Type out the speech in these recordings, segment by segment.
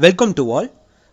Welcome to all.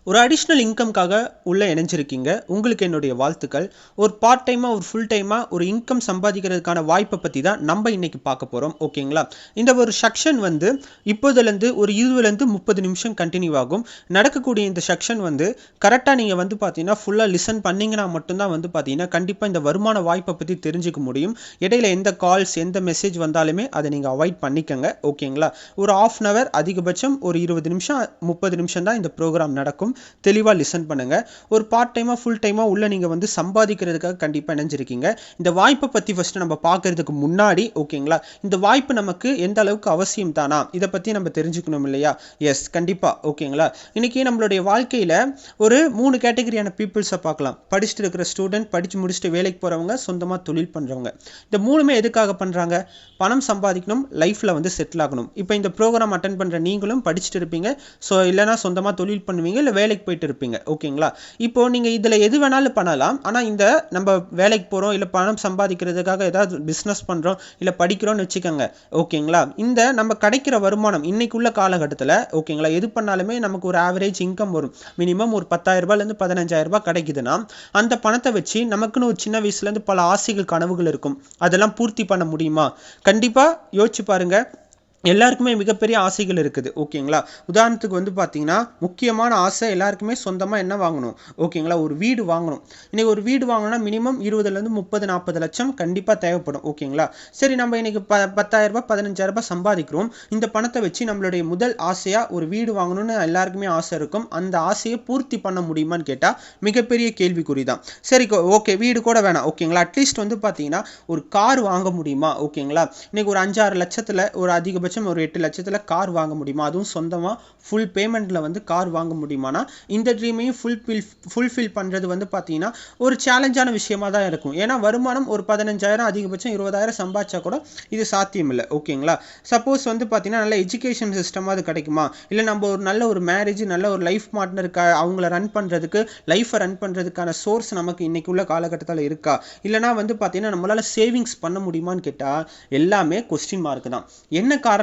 ஒரு additional இன்கம்காக உள்ளே இணைஞ்சிருக்கீங்க. உங்களுக்கு என்னுடைய வாழ்த்துக்கள். ஒரு பார்ட் டைமாக ஒரு ஃபுல் டைமாக ஒரு இன்கம் சம்பாதிக்கிறதுக்கான வாய்ப்பை பற்றி தான் நம்ம இன்றைக்கி பார்க்க போகிறோம். ஓகேங்களா? இந்த ஒரு செக்ஷன் வந்து இப்போதுலேருந்து ஒரு 20லேருந்து 30 நிமிஷம் கண்டினியூ ஆகும். நடக்கக்கூடிய இந்த செக்ஷன் வந்து கரெக்டாக நீங்கள் வந்து பார்த்தீங்கன்னா ஃபுல்லாக லிசன் பண்ணிங்கன்னா மட்டும்தான் வந்து பார்த்தீங்கன்னா கண்டிப்பாக இந்த வருமான வாய்ப்பை பற்றி தெரிஞ்சுக்க முடியும். இடையில எந்த கால்ஸ் எந்த மெசேஜ் வந்தாலுமே அதை நீங்கள் அவாய்ட் பண்ணிக்கங்க. ஓகேங்களா? ஒரு ½ அன் ஹவர், அதிகபட்சம் ஒரு 20 நிமிஷம் 30 நிமிஷம் தான் இந்த ப்ரோக்ராம் நடக்கும். தெளிவாக லிசன் பண்ணுங்க. ஒரு பார்ட் டைமாக ஃபுல் டைமாக உள்ள நீங்கள் வந்து சம்பாதிக்கிறதுக்காக கண்டிப்பாக இணைஞ்சிருக்கீங்க. இந்த வாய்ப்பை பற்றி ஃபஸ்ட்டு நம்ம பார்க்கறதுக்கு முன்னாடி, ஓகேங்களா, இந்த வாய்ப்பு நமக்கு எந்த அளவுக்கு அவசியம் தானா இதை பற்றி நம்ம தெரிஞ்சுக்கணும் இல்லையா? எஸ், கண்டிப்பாக. ஓகேங்களா? இன்றைக்கி நம்மளுடைய வாழ்க்கையில் ஒரு 3 கேட்டகரியான பீப்புள்ஸை பார்க்கலாம். படிச்சுட்டு இருக்கிற ஸ்டூடெண்ட், படித்து முடிச்சுட்டு வேலைக்கு போகிறவங்க, சொந்தமாக தொழில் பண்ணுறவங்க. இந்த மூணுமே எதுக்காக பண்ணுறாங்க? பணம் சம்பாதிக்கணும், லைஃப்பில் வந்து செட்டில் ஆகணும். இப்போ இந்த ப்ரோக்ராம் அட்டன் பண்ணுற நீங்களும் படிச்சுட்டு இருப்பீங்க. ஸோ இல்லைனா சொந்தமாக தொழில் பண்ணுவீங்க, இல்லை வேலைக்கு போயிட்டு இருப்பீங்க. ஓகேங்களா? இப்போ நீங்கள் இதில் எது வேணாலும் பண்ணலாம். ஆனால் இந்த நம்ம வேலைக்கு போகிறோம், இல்லை பணம் சம்பாதிக்கிறதுக்காக ஏதாவது பிஸ்னஸ் பண்ணுறோம், இல்லை படிக்கிறோம்னு வச்சுக்கோங்க. ஓகேங்களா? இந்த நம்ம கிடைக்கிற வருமானம் இன்னைக்குள்ள காலகட்டத்தில், ஓகேங்களா, எது பண்ணாலுமே நமக்கு ஒரு ஆவரேஜ் இன்கம் வரும். மினிமம் ஒரு 10,000 15,000 கிடைக்குதுன்னா அந்த பணத்தை வச்சு நமக்குன்னு ஒரு சின்ன வயசுலேருந்து பல ஆசைகள் கனவுகள் இருக்கும். அதெல்லாம் பூர்த்தி பண்ண முடியுமா? கண்டிப்பாக யோசிச்சு பாருங்க. எல்லாருக்குமே மிகப்பெரிய ஆசைகள் இருக்குது. ஓகேங்களா? உதாரணத்துக்கு வந்து பார்த்தீங்கன்னா முக்கியமான ஆசை எல்லாருக்குமே சொந்தமாக என்ன வாங்கணும்? ஓகேங்களா? ஒரு வீடு வாங்கணும். இன்றைக்கி ஒரு வீடு வாங்கணும்னா மினிமம் 20லேருந்து 30-40 லட்சம் கண்டிப்பாக தேவைப்படும். ஓகேங்களா? சரி, நம்ம இன்றைக்கி 10,000 15,000 சம்பாதிக்கிறோம். இந்த பணத்தை வச்சு நம்மளுடைய முதல் ஆசையாக ஒரு வீடு வாங்கணும்னு எல்லாருக்குமே ஆசை இருக்கும். அந்த ஆசையை பூர்த்தி பண்ண முடியுமான்னு கேட்டால் மிகப்பெரிய கேள்விக்குறி தான். சரி, ஓகே, வீடு கூட வேணாம். ஓகேங்களா? அட்லீஸ்ட் வந்து பார்த்தீங்கன்னா ஒரு கார் வாங்க முடியுமா? ஓகேங்களா? இன்றைக்கி ஒரு 5-6 லட்சத்தில் ஒரு அதிகபட்சம் ஒரு 8 லட்சத்தில் கார் வாங்க முடியுமா? அதுவும் சொந்தமாக ஃபுல் பேமெண்ட்டில் வந்து கார் வாங்க முடியுமானா இந்த ட்ரீமையும் ஃபுல்ஃபில் பண்ணுறது வந்து பார்த்தீங்கன்னா ஒரு சேலஞ்சான விஷயமா தான் இருக்கும். ஏன்னா வருமானம் ஒரு 15,000 அதிகபட்சம் 20,000 சம்பாதிச்சா கூட இது சாத்தியம் இல்லை. ஓகேங்களா? சப்போஸ் வந்து பார்த்தீங்கன்னா நல்ல எஜுகேஷன் சிஸ்டமாக அது கிடைக்குமா? இல்லை நம்ம ஒரு நல்ல ஒரு மேரேஜ், நல்ல ஒரு லைஃப் பார்ட்னருக்கு அவங்கள ரன் பண்ணுறதுக்கு, லைஃப்பை ரன் பண்ணுறதுக்கான சோர்ஸ் நமக்கு இன்னைக்கு உள்ள காலகட்டத்தில் இருக்கா? இல்லைனா வந்து பார்த்தீங்கன்னா நம்மளால் சேவிங்ஸ் பண்ண முடியுமான்னு கேட்டால் எல்லாமே கொஸ்டின் மார்க் தான். என்ன காரணம்?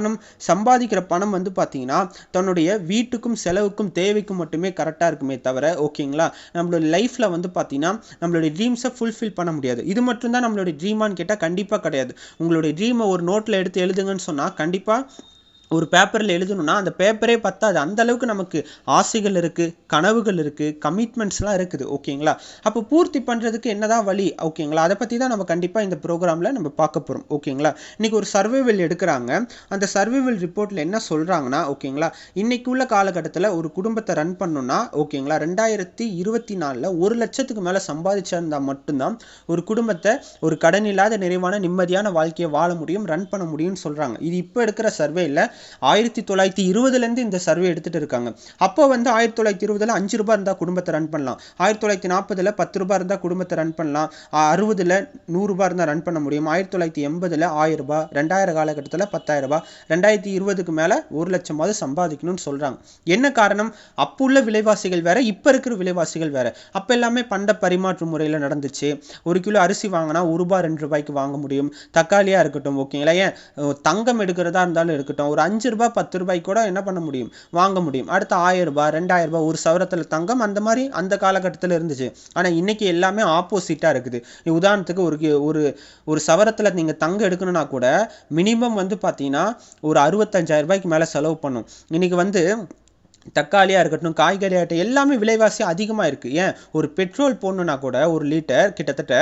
சம்பாதிக்கிற பணம் வந்து பார்த்தீங்கன்னா தன்னுடைய வீட்டுக்கும் செலவுக்கும் தேவைக்கும் மட்டுமே கரெக்டாக இருக்குமே தவிர, ஓகேங்களா, நம்மளோட லைஃப்பில் வந்து பார்த்தீங்கன்னா நம்மளுடைய ட்ரீம்ஸை ஃபுல்ஃபில் பண்ண முடியாது. இது மட்டும்தான் நம்மளுடைய ட்ரீமான்னு கேட்டால் கண்டிப்பாக கிடையாது. உங்களுடைய ட்ரீமை ஒரு நோட்டில் எடுத்து எழுதுங்கன்னு சொன்னால் கண்டிப்பாக ஒரு பேப்பரில் எழுதணும்னா அந்த பேப்பரே பத்தாது. அந்த அளவுக்கு நமக்கு ஆசைகள் இருக்குது, கனவுகள் இருக்குது, கமிட்மெண்ட்ஸ்லாம் இருக்குது. ஓகேங்களா? அப்போ பூர்த்தி பண்ணுறதுக்கு என்னதான் வழி? ஓகேங்களா? அதை பற்றி தான் நம்ம கண்டிப்பாக இந்த ப்ரோக்ராமில் நம்ம பார்க்க போகிறோம். ஓகேங்களா? இன்றைக்கி ஒரு சர்வைவல் எடுக்கிறாங்க. அந்த சர்வைவல் ரிப்போர்ட்டில் என்ன சொல்கிறாங்கன்னா, ஓகேங்களா, இன்றைக்கி உள்ள காலகட்டத்தில் ஒரு குடும்பத்தை ரன் பண்ணணும்னா, ஓகேங்களா, 2024 1 லட்சத்துக்கு மேலே சம்பாதிச்சிருந்தால் மட்டும்தான் ஒரு குடும்பத்தை ஒரு கடன் இல்லாத நிறைவான நிம்மதியான வாழ்க்கையை வாழ முடியும், ரன் பண்ண முடியும்னு சொல்கிறாங்க. இது இப்போ எடுக்கிற சர்வேயில் 1920லேருந்து இந்த சர்வே எடுத்துகிட்டு இருக்காங்க. அப்போ வந்து 1920ல் 5 ரூபாய் இருந்தால் குடும்பத்தை ரன் பண்ணலாம். 1940ல் 10 ரூபாய் இருந்தால் குடும்பத்தை ரன் பண்ணலாம். 60ல் 100 ரூபாய் இருந்தால் ரன் பண்ண முடியும். 1980ல் 1000 ரூபாய், 2000 காலகட்டத்தில் 10,000 ரூபாய், 2020க்கு மேலே 1 லட்சமாவது சம்பாதிக்கணும்னு சொல்கிறாங்க. என்ன காரணம்? அப்போ உள்ள விலைவாசிகள் வேற, இப்போ இருக்கிற விலைவாசிகள் வேற. அப்போ எல்லாமே பண்ட பரிமாற்று முறையில் நடந்துச்சு. 1 கிலோ அரிசி வாங்கினா 1 ரூபாய் 2 ரூபாய்க்கு வாங்க முடியும். தக்காளியாக இருக்கட்டும், ஓகேங்களா, ஏன் தங்கம் எடுக்கிறதா இருந்தாலும் இருக்கட்டும், ஒரு 5 ரூபாய் 10 ரூபாய்க்கு கூட என்ன பண்ண முடியும்? வாங்க முடியும். அடுத்து 1000 ரூபாய் 2000 ரூபாய், ஒரு சவரத்தில் தங்கம், அந்த மாதிரி அந்த காலகட்டத்தில் இருந்துச்சு. ஆனால் இன்னைக்கு எல்லாமே ஆப்போசிட்டாக இருக்குது. உதாரணத்துக்கு ஒரு ஒரு சவரத்தில் நீங்கள் தங்கம் எடுக்கணும்னா கூட மினிமம் வந்து பார்த்தீங்கன்னா ஒரு 65,000 ரூபாய்க்கு மேலே செலவு பண்ணும். இன்னைக்கு வந்து தக்காளியாக இருக்கட்டும், காய்கறி ஆகட்டும், எல்லாமே விலைவாசி அதிகமாக இருக்குது. ஏன் ஒரு பெட்ரோல் போடணுன்னா கூட ஒரு லிட்டர் கிட்டத்தட்ட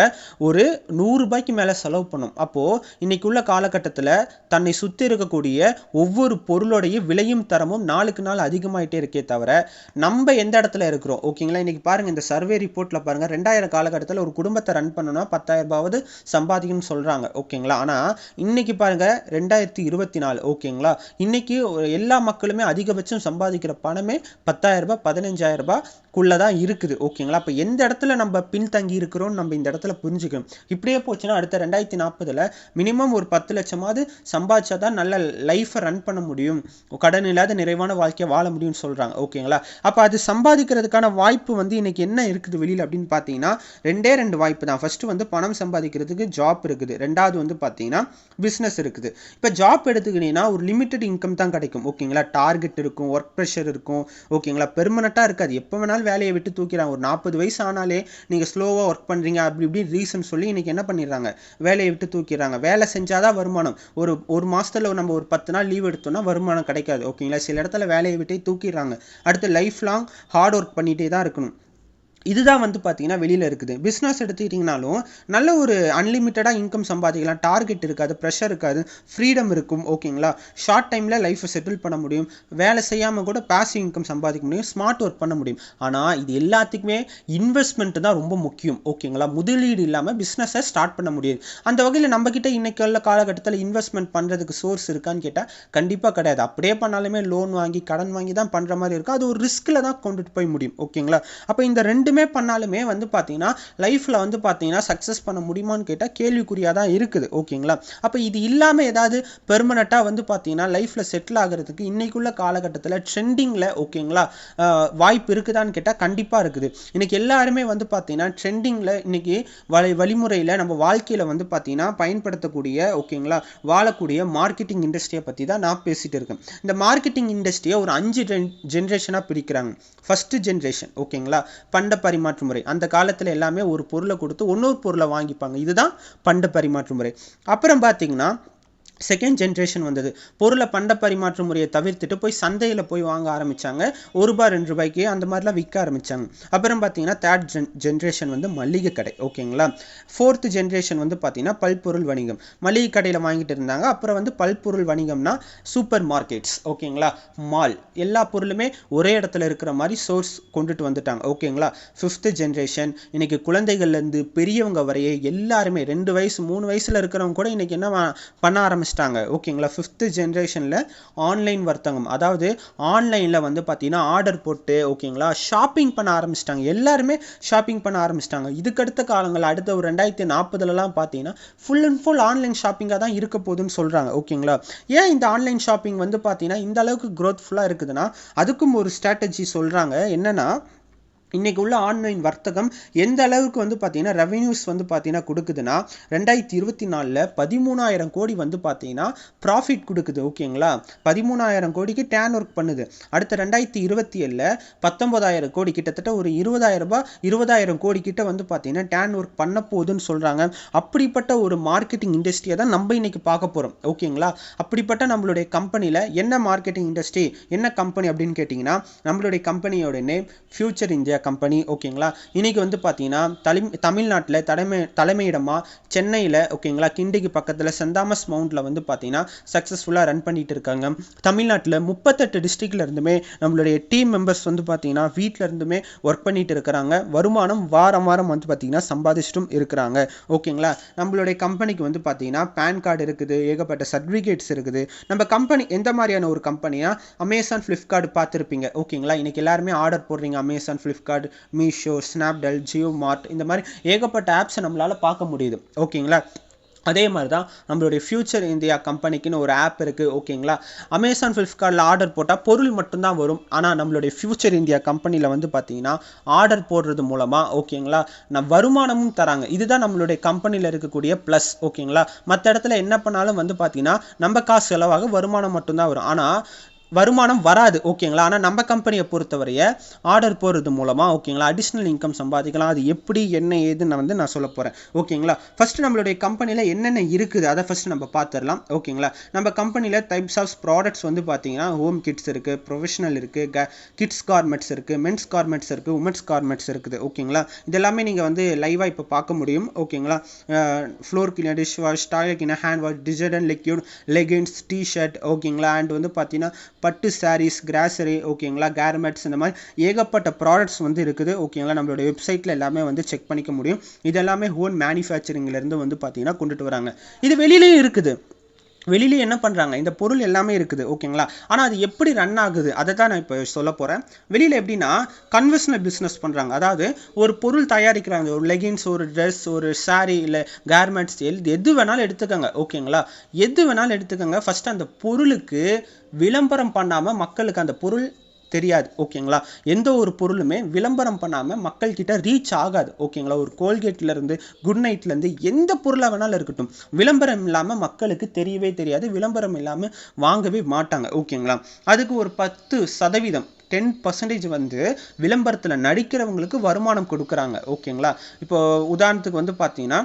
ஒரு 100 ரூபாய்க்கு மேலே செலவு பண்ணும். அப்போது இன்னைக்கு உள்ள காலகட்டத்தில் தன்னை சுற்றி இருக்கக்கூடிய ஒவ்வொரு பொருளோடைய விலையும் தரமும் நாளுக்கு நாள் அதிகமாகிட்டே இருக்கே தவிர நம்ம எந்த இடத்துல இருக்கிறோம்? ஓகேங்களா? இன்றைக்கி பாருங்கள், இந்த சர்வே ரிப்போர்ட்டில் பாருங்கள், 2000 காலகட்டத்தில் ஒரு குடும்பத்தை ரன் பண்ணணும்னா 10,000 ரூபாவது சம்பாதிக்கணும்னு சொல்கிறாங்க. ஓகேங்களா? ஆனால் இன்னைக்கு பாருங்கள் 2024, ஓகேங்களா, இன்னைக்கு எல்லா மக்களுமே அதிகபட்சம் சம்பாதிக்கிற பணமே 10,000 ரூபாய் 15,000 ரூபாய்க்குள்ளே தான் இருக்குது. ஓகேங்களா? அப்போ எந்த இடத்துல நம்ம பின்தங்கி இருக்கிறோம்னு நம்ம இந்த இடத்துல புரிஞ்சுக்கணும். இப்படியே போச்சுன்னா அடுத்த 2040ல் மினிமம் ஒரு 10 லட்சமாவது சம்பாதிச்சா தான் நல்ல லைஃப்பை ரன் பண்ண முடியும், கடன் இல்லாத நிறைவான வாழ்க்கையை வாழ முடியும்னு சொல்கிறாங்க. ஓகேங்களா? அப்போ அது சம்பாதிக்கிறதுக்கான வாய்ப்பு வந்து இன்னைக்கு என்ன இருக்குது வெளியில் அப்படின்னு பார்த்தீங்கன்னா 2 வாய்ப்பு தான். ஃபர்ஸ்ட் வந்து பணம் சம்பாதிக்கிறதுக்கு ஜாப் இருக்குது. ரெண்டாவது வந்து பார்த்தீங்கன்னா பிஸ்னஸ் இருக்குது. இப்போ ஜாப் எடுத்துக்கிட்டீங்கன்னா ஒரு லிமிட்டட் இன்கம் தான் கிடைக்கும். ஓகேங்களா? டார்கெட் இருக்கும், ஒர்க் ப்ரெஷர் இருக்கும் ஓகேங்களா. பெர்மனெண்ட்டாக இருக்காது, எப்போ வேணாலும் வேலையை விட்டு தூக்கிறாங்க. ஒரு 40 வயசு ஆனாலே நீங்கள் ஸ்லோவாக ஒர்க் பண்ணுறீங்க அப்படி இப்படி ரீசன் சொல்லி இன்றைக்கி என்ன பண்ணிடுறாங்க, வேலையை விட்டு தூக்கிடுறாங்க. வேலை செஞ்சாதான் வருமானம். ஒரு மாதத்தில் நம்ம ஒரு 10 நாள் லீவ் எடுத்தோம்னா வருமானம் கிடைக்காது ஓகேங்களா. சில இடத்துல வேலையை விட்டே தூக்கிடுறாங்க. அடுத்து லைஃப் லாங் ஹார்ட் ஒர்க் பண்ணிகிட்டே தான் இருக்கணும். இதுதான் வந்து பார்த்தீங்கன்னா வெளியில் இருக்குது. பிஸ்னஸ் எடுத்துக்கிட்டிங்கனாலும் நல்ல ஒரு அன்லிமிட்டடாக இன்கம் சம்பாதிக்கலாம். டார்கெட் இருக்காது, ப்ரெஷர் இருக்காது, ஃப்ரீடம் இருக்கும் ஓகேங்களா. ஷார்ட் டைமில் லைஃப்பை செட்டில் பண்ண முடியும். வேலை செய்யாமல் கூட பாசிவ் இன்கம் சம்பாதிக்க முடியும், ஸ்மார்ட் ஒர்க் பண்ண முடியும். ஆனால் இது எல்லாத்துக்குமே இன்வெஸ்ட்மெண்ட் தான் ரொம்ப முக்கியம் ஓகேங்களா. முதலீடு இல்லாமல் பிஸ்னஸை ஸ்டார்ட் பண்ண முடியாது. அந்த வகையில் நம்மக்கிட்ட இன்றைக்கி உள்ள காலகட்டத்தில் இன்வெஸ்ட்மெண்ட் பண்ணுறதுக்கு சோர்ஸ் இருக்கான்னு கேட்டால் கண்டிப்பாக கிடையாது. அப்படியே பண்ணாலுமே லோன் வாங்கி கடன் வாங்கி தான் பண்ணுற மாதிரி இருக்கும். அது ஒரு ரிஸ்கில் தான் கொண்டுட்டு போய் முடியும் ஓகேங்களா. அப்போ இந்த ரெண்டுமே பண்ணாலுமே வந்து பார்த்தீங்கன்னா லைஃப்பில் வந்து பார்த்தீங்கன்னா சக்ஸஸ் பண்ண முடியுமான்னு கேட்டால் கேள்விக்குறியாக தான் இருக்குது ஓகேங்களா. அப்போ இது இல்லாமல் ஏதாவது பெர்மனெண்ட்டாக வந்து பார்த்தீங்கன்னா லைஃப்பில் செட்டில் ஆகிறதுக்கு இன்றைக்குள்ள காலகட்டத்தில் ட்ரெண்டிங்கில் ஓகேங்களா வாய்ப்பு இருக்குதான்னு கேட்டால் கண்டிப்பாக இருக்குது. இன்றைக்கி எல்லாருமே வந்து பார்த்தீங்கன்னா ட்ரெண்டிங்கில் இன்றைக்கி வழிமுறையில் நம்ம வாழ்க்கையில் வந்து பார்த்தீங்கன்னா பயன்படுத்தக்கூடிய ஓகேங்களா வாழக்கூடிய மார்க்கெட்டிங் இண்டஸ்ட்ரியை பற்றி தான் நான் பேசிகிட்டு இருக்கேன். இந்த மார்க்கெட்டிங் இண்டஸ்ட்ரியை ஒரு 5 ஜென்ரேஷனாக பிரிக்கிறாங்க. ஃபஸ்ட்டு ஜென்ரேஷன் ஓகேங்களா பண்ட பரிமாற்று முறை. அந்த காலத்தில் எல்லாமே ஒரு பொருளை கொடுத்து இன்னொரு பொருளை வாங்கிப்பாங்க, இதுதான் பண்ட பரிமாற்று முறை. அப்புறம் பார்த்தீங்கன்னா செகண்ட் ஜென்ரேஷன் வந்தது. பொருளை பண்ட பரிமாற்று முறையை தவிர்த்துட்டு போய் சந்தையில் போய் வாங்க ஆரம்பித்தாங்க. ₹1 ₹2 அந்த மாதிரிலாம் விற்க ஆரம்பித்தாங்க. அப்புறம் பார்த்தீங்கன்னா தேர்ட் ஜென்ரேஷன் வந்து மளிகை கடை ஓகேங்களா. ஃபோர்த் ஜென்ரேஷன் வந்து பார்த்தீங்கன்னா பல்பொருள் வணிகம். மளிகை கடையில் வாங்கிட்டு இருந்தாங்க. அப்புறம் வந்து பல்பொருள் வணிகம்னா சூப்பர் மார்க்கெட்ஸ் ஓகேங்களா, மால், எல்லா பொருளுமே ஒரே இடத்துல இருக்கிற மாதிரி சோர்ஸ் கொண்டுட்டு வந்துட்டாங்க ஓகேங்களா. ஃபிஃப்த் ஜென்ரேஷன் இன்னைக்கு குழந்தைகள்லேருந்து பெரியவங்க வரையே எல்லாருமே 2 வயசு 3 வயசில் இருக்கிறவங்க கூட இன்னைக்கு என்ன பண்ண ஆரம்பிச்சிட்டாங்க ஓகேங்களா. ஃபிஃப்த் ஜென்ரேஷனில் ஆன்லைன் வர்த்தகம், அதாவது ஆன்லைனில் வந்து பார்த்தீங்கன்னா ஆர்டர் போட்டு ஓகேங்களா ஷாப்பிங் பண்ண ஆரம்பிச்சிட்டாங்க. எல்லாருமே ஷாப்பிங் பண்ண ஆரம்பிச்சிட்டாங்க. இதுக்கடுத்த காலங்கள் அடுத்த ஒரு 2040 பார்த்தீங்கன்னா ஃபுல் அண்ட் ஃபுல் ஆன்லைன் ஷாப்பிங்காக தான் இருக்க போகுதுன்னு சொல்கிறாங்க ஓகேங்களா. ஏன் இந்த ஆன்லைன் ஷாப்பிங் வந்து பார்த்தீங்கன்னா இந்த அளவுக்கு க்ரோத்ஃபுல்லாக இருக்குதுன்னா அதுக்கும் ஒரு ஸ்ட்ராட்டஜி சொல்கிறாங்க. என்னென்னா இன்றைக்கி உள்ள ஆன்லைன் வர்த்தகம் எந்த அளவுக்கு வந்து பார்த்தீங்கன்னா ரெவென்யூஸ் வந்து பார்த்தீங்கன்னா கொடுக்குதுன்னா 2024 13,000 கோடி வந்து பார்த்தீங்கன்னா ப்ராஃபிட் கொடுக்குது ஓகேங்களா. 13,000 கோடிக்கு டேன் ஒர்க் பண்ணுது. அடுத்த 2027 19,000 கோடி, கிட்டத்தட்ட ஒரு 20,000 கோடி கிட்ட வந்து பார்த்தீங்கன்னா டேன் ஒர்க் பண்ண போகுதுன்னு சொல்கிறாங்க. அப்படிப்பட்ட ஒரு மார்க்கெட்டிங் இண்டஸ்ட்ரியை தான் நம்ம இன்னைக்கு பார்க்க போகிறோம் ஓகேங்களா. அப்படிப்பட்ட நம்மளுடைய கம்பெனியில் என்ன மார்க்கெட்டிங் இண்டஸ்ட்ரி, என்ன கம்பெனி அப்படின்னு கேட்டிங்கன்னா நம்மளுடைய கம்பெனியோட நேம் ஃபியூச்சர் இந்தியா கம்பெனி ஓகேங்களா. இன்னைக்கு வந்து பார்த்தீங்கன்னா தமிழ்நாட்டில் தலைமையிடமாக சென்னையில் ஓகேங்களா கிண்டிக்கு பக்கத்தில் சென்ட் தாமஸ் மவுண்டில் வந்து பார்த்தீங்கன்னா சக்ஸஸ்ஃபுல்லாக ரன் பண்ணிட்டு இருக்காங்க. தமிழ்நாட்டில் 38 டிஸ்ட்ரிக்ட்ல இருந்துமே நம்மளுடைய டீம் மெம்பர்ஸ் வந்து பார்த்தீங்கன்னா வீட்டில் இருந்துமே ஒர்க் பண்ணிட்டு இருக்கிறாங்க. வருமானம் வாரம் வந்து பார்த்தீங்கன்னா சம்பாதிச்சிட்டும் இருக்கிறாங்க ஓகேங்களா. நம்மளுடைய கம்பெனிக்கு வந்து பார்த்தீங்கன்னா பேன் கார்டு இருக்குது, ஏகப்பட்ட சர்டிஃபிகேட்ஸ் இருக்குது. நம்ம கம்பெனி எந்த மாதிரியான ஒரு கம்பெனியா, அமேசான் ஃப்ளிப்கார்ட் பார்த்துருப்பீங்க ஓகேங்களா. இன்னைக்கு எல்லாருமே ஆர்டர் போடுறீங்க Amazon Flipkart, Meesho, Snapdeal, Jio Mart, இந்த மாதிரி ஏகப்பட்ட ஆப்ஸை நம்மளால் பார்க்க முடியுது ஓகேங்களா. அதே மாதிரி தான் நம்மளுடைய ஃபியூச்சர் இந்தியா கம்பெனிக்குன்னு ஒரு ஆப் இருக்குது ஓகேங்களா. அமேசான் ஃப்ளிப்கார்ட்டில் ஆர்டர் போட்டால் பொருள் மட்டும்தான் வரும். ஆனால் நம்மளுடைய ஃபியூச்சர் இந்தியா கம்பெனியில் வந்து பார்த்தீங்கன்னா ஆர்டர் போடுறது மூலமாக ஓகேங்களா வருமானமும் தராங்க. இதுதான் நம்மளுடைய கம்பெனியில் இருக்கக்கூடிய ப்ளஸ் ஓகேங்களா. மற்ற இடத்துல என்ன பண்ணாலும் வந்து பார்த்தீங்கன்னா நம்ம காசு செலவாக வருமானம் மட்டும்தான் வரும், ஆனால் வருமானம் வராது ஓகேங்களா. ஆனால் நம்ம கம்பெனியை பொறுத்தவரைய ஆர்டர் போடுறது மூலமாக ஓகேங்களா அடிஷ்னல் இன்கம் சம்பாதிக்கலாம். அது எப்படி என்ன ஏதுன்னு நான் சொல்ல போகிறேன் ஓகேங்களா. ஃபஸ்ட்டு நம்மளுடைய கம்பெனியில் என்னென்ன இருக்குது அதை ஃபஸ்ட்டு நம்ம பார்த்துடலாம் ஓகேங்களா. நம்ம கம்பெனியில் டைப்ஸ் ஆஃப் ப்ராடக்ட்ஸ் வந்து பார்த்தீங்கன்னா ஹோம் கிட்ஸ் இருக்குது, ப்ரொஃபஷனல் இருக்குது, கிட்ஸ் கார்மெண்ட்ஸ் இருக்குது, மென்ஸ் கார்மெண்ட்ஸ் இருக்குது, உமன்ஸ் கார்மெண்ட்ஸ் இருக்குது ஓகேங்களா. இதெல்லாமே நீங்கள் வந்து லைவாக இப்போ பார்க்க முடியும் ஓகேங்களா. Floor cleaner, dish wash, toilet cleaner, hand wash, detergent, liquid, leggings, t-shirt ஓகேங்களா. அண்ட் வந்து பார்த்தீங்கன்னா பட்டு சாரீஸ், கிராசரி ஓகேங்களா, கார்மெண்ட்ஸ், இந்த மாதிரி ஏகப்பட்ட ப்ராடக்ட்ஸ் வந்து இருக்குது ஓகேங்களா. நம்மளோட வெப்சைட்டில் எல்லாமே வந்து செக் பண்ணிக்க முடியும். இதெல்லாமே ஹோன் மேனுஃபேக்சரிங்லேருந்து வந்து பார்த்தீங்கன்னா கொண்டுட்டு வராங்க. இது வெளியிலேயும் இருக்குது. வெளியிலே என்ன பண்ணுறாங்க, இந்த பொருள் எல்லாமே இருக்குது ஓகேங்களா. ஆனால் அது எப்படி ரன் ஆகுது அதை தான் நான் இப்போ சொல்ல போகிறேன். வெளியில் எப்படின்னா கன்வென்ஷனல் பிஸ்னஸ் பண்ணுறாங்க. அதாவது ஒரு பொருள் தயாரிக்கிறாங்க, ஒரு லெகின்ஸ், ஒரு ட்ரெஸ், ஒரு சாரீ, இல்லை கார்மெண்ட்ஸ், எது வேணாலும் எடுத்துக்கோங்க ஓகேங்களா. எது வேணாலும் எடுத்துக்கோங்க. ஃபஸ்ட்டு அந்த பொருளுக்கு விளம்பரம் பண்ணாமல் மக்களுக்கு அந்த பொருள் தெரியாது ஓகேங்களா. எந்த ஒரு பொருளுமே விளம்பரம் பண்ணாமல் மக்கள்கிட்ட ரீச் ஆகாது ஓகேங்களா. ஒரு கோல்கேட்லேருந்து குட் நைட்லேருந்து எந்த பொருளாக வேணாலும் இருக்கட்டும், விளம்பரம் இல்லாமல் மக்களுக்கு தெரியவே தெரியாது, விளம்பரம் இல்லாமல் வாங்கவே மாட்டாங்க ஓகேங்களா. அதுக்கு ஒரு 10% 10% வந்து விளம்பரத்தில் நடிக்கிறவங்களுக்கு வருமானம் கொடுக்குறாங்க. ஓகேங்களா? இப்போ உதாரணத்துக்கு வந்து பார்த்தீங்கன்னா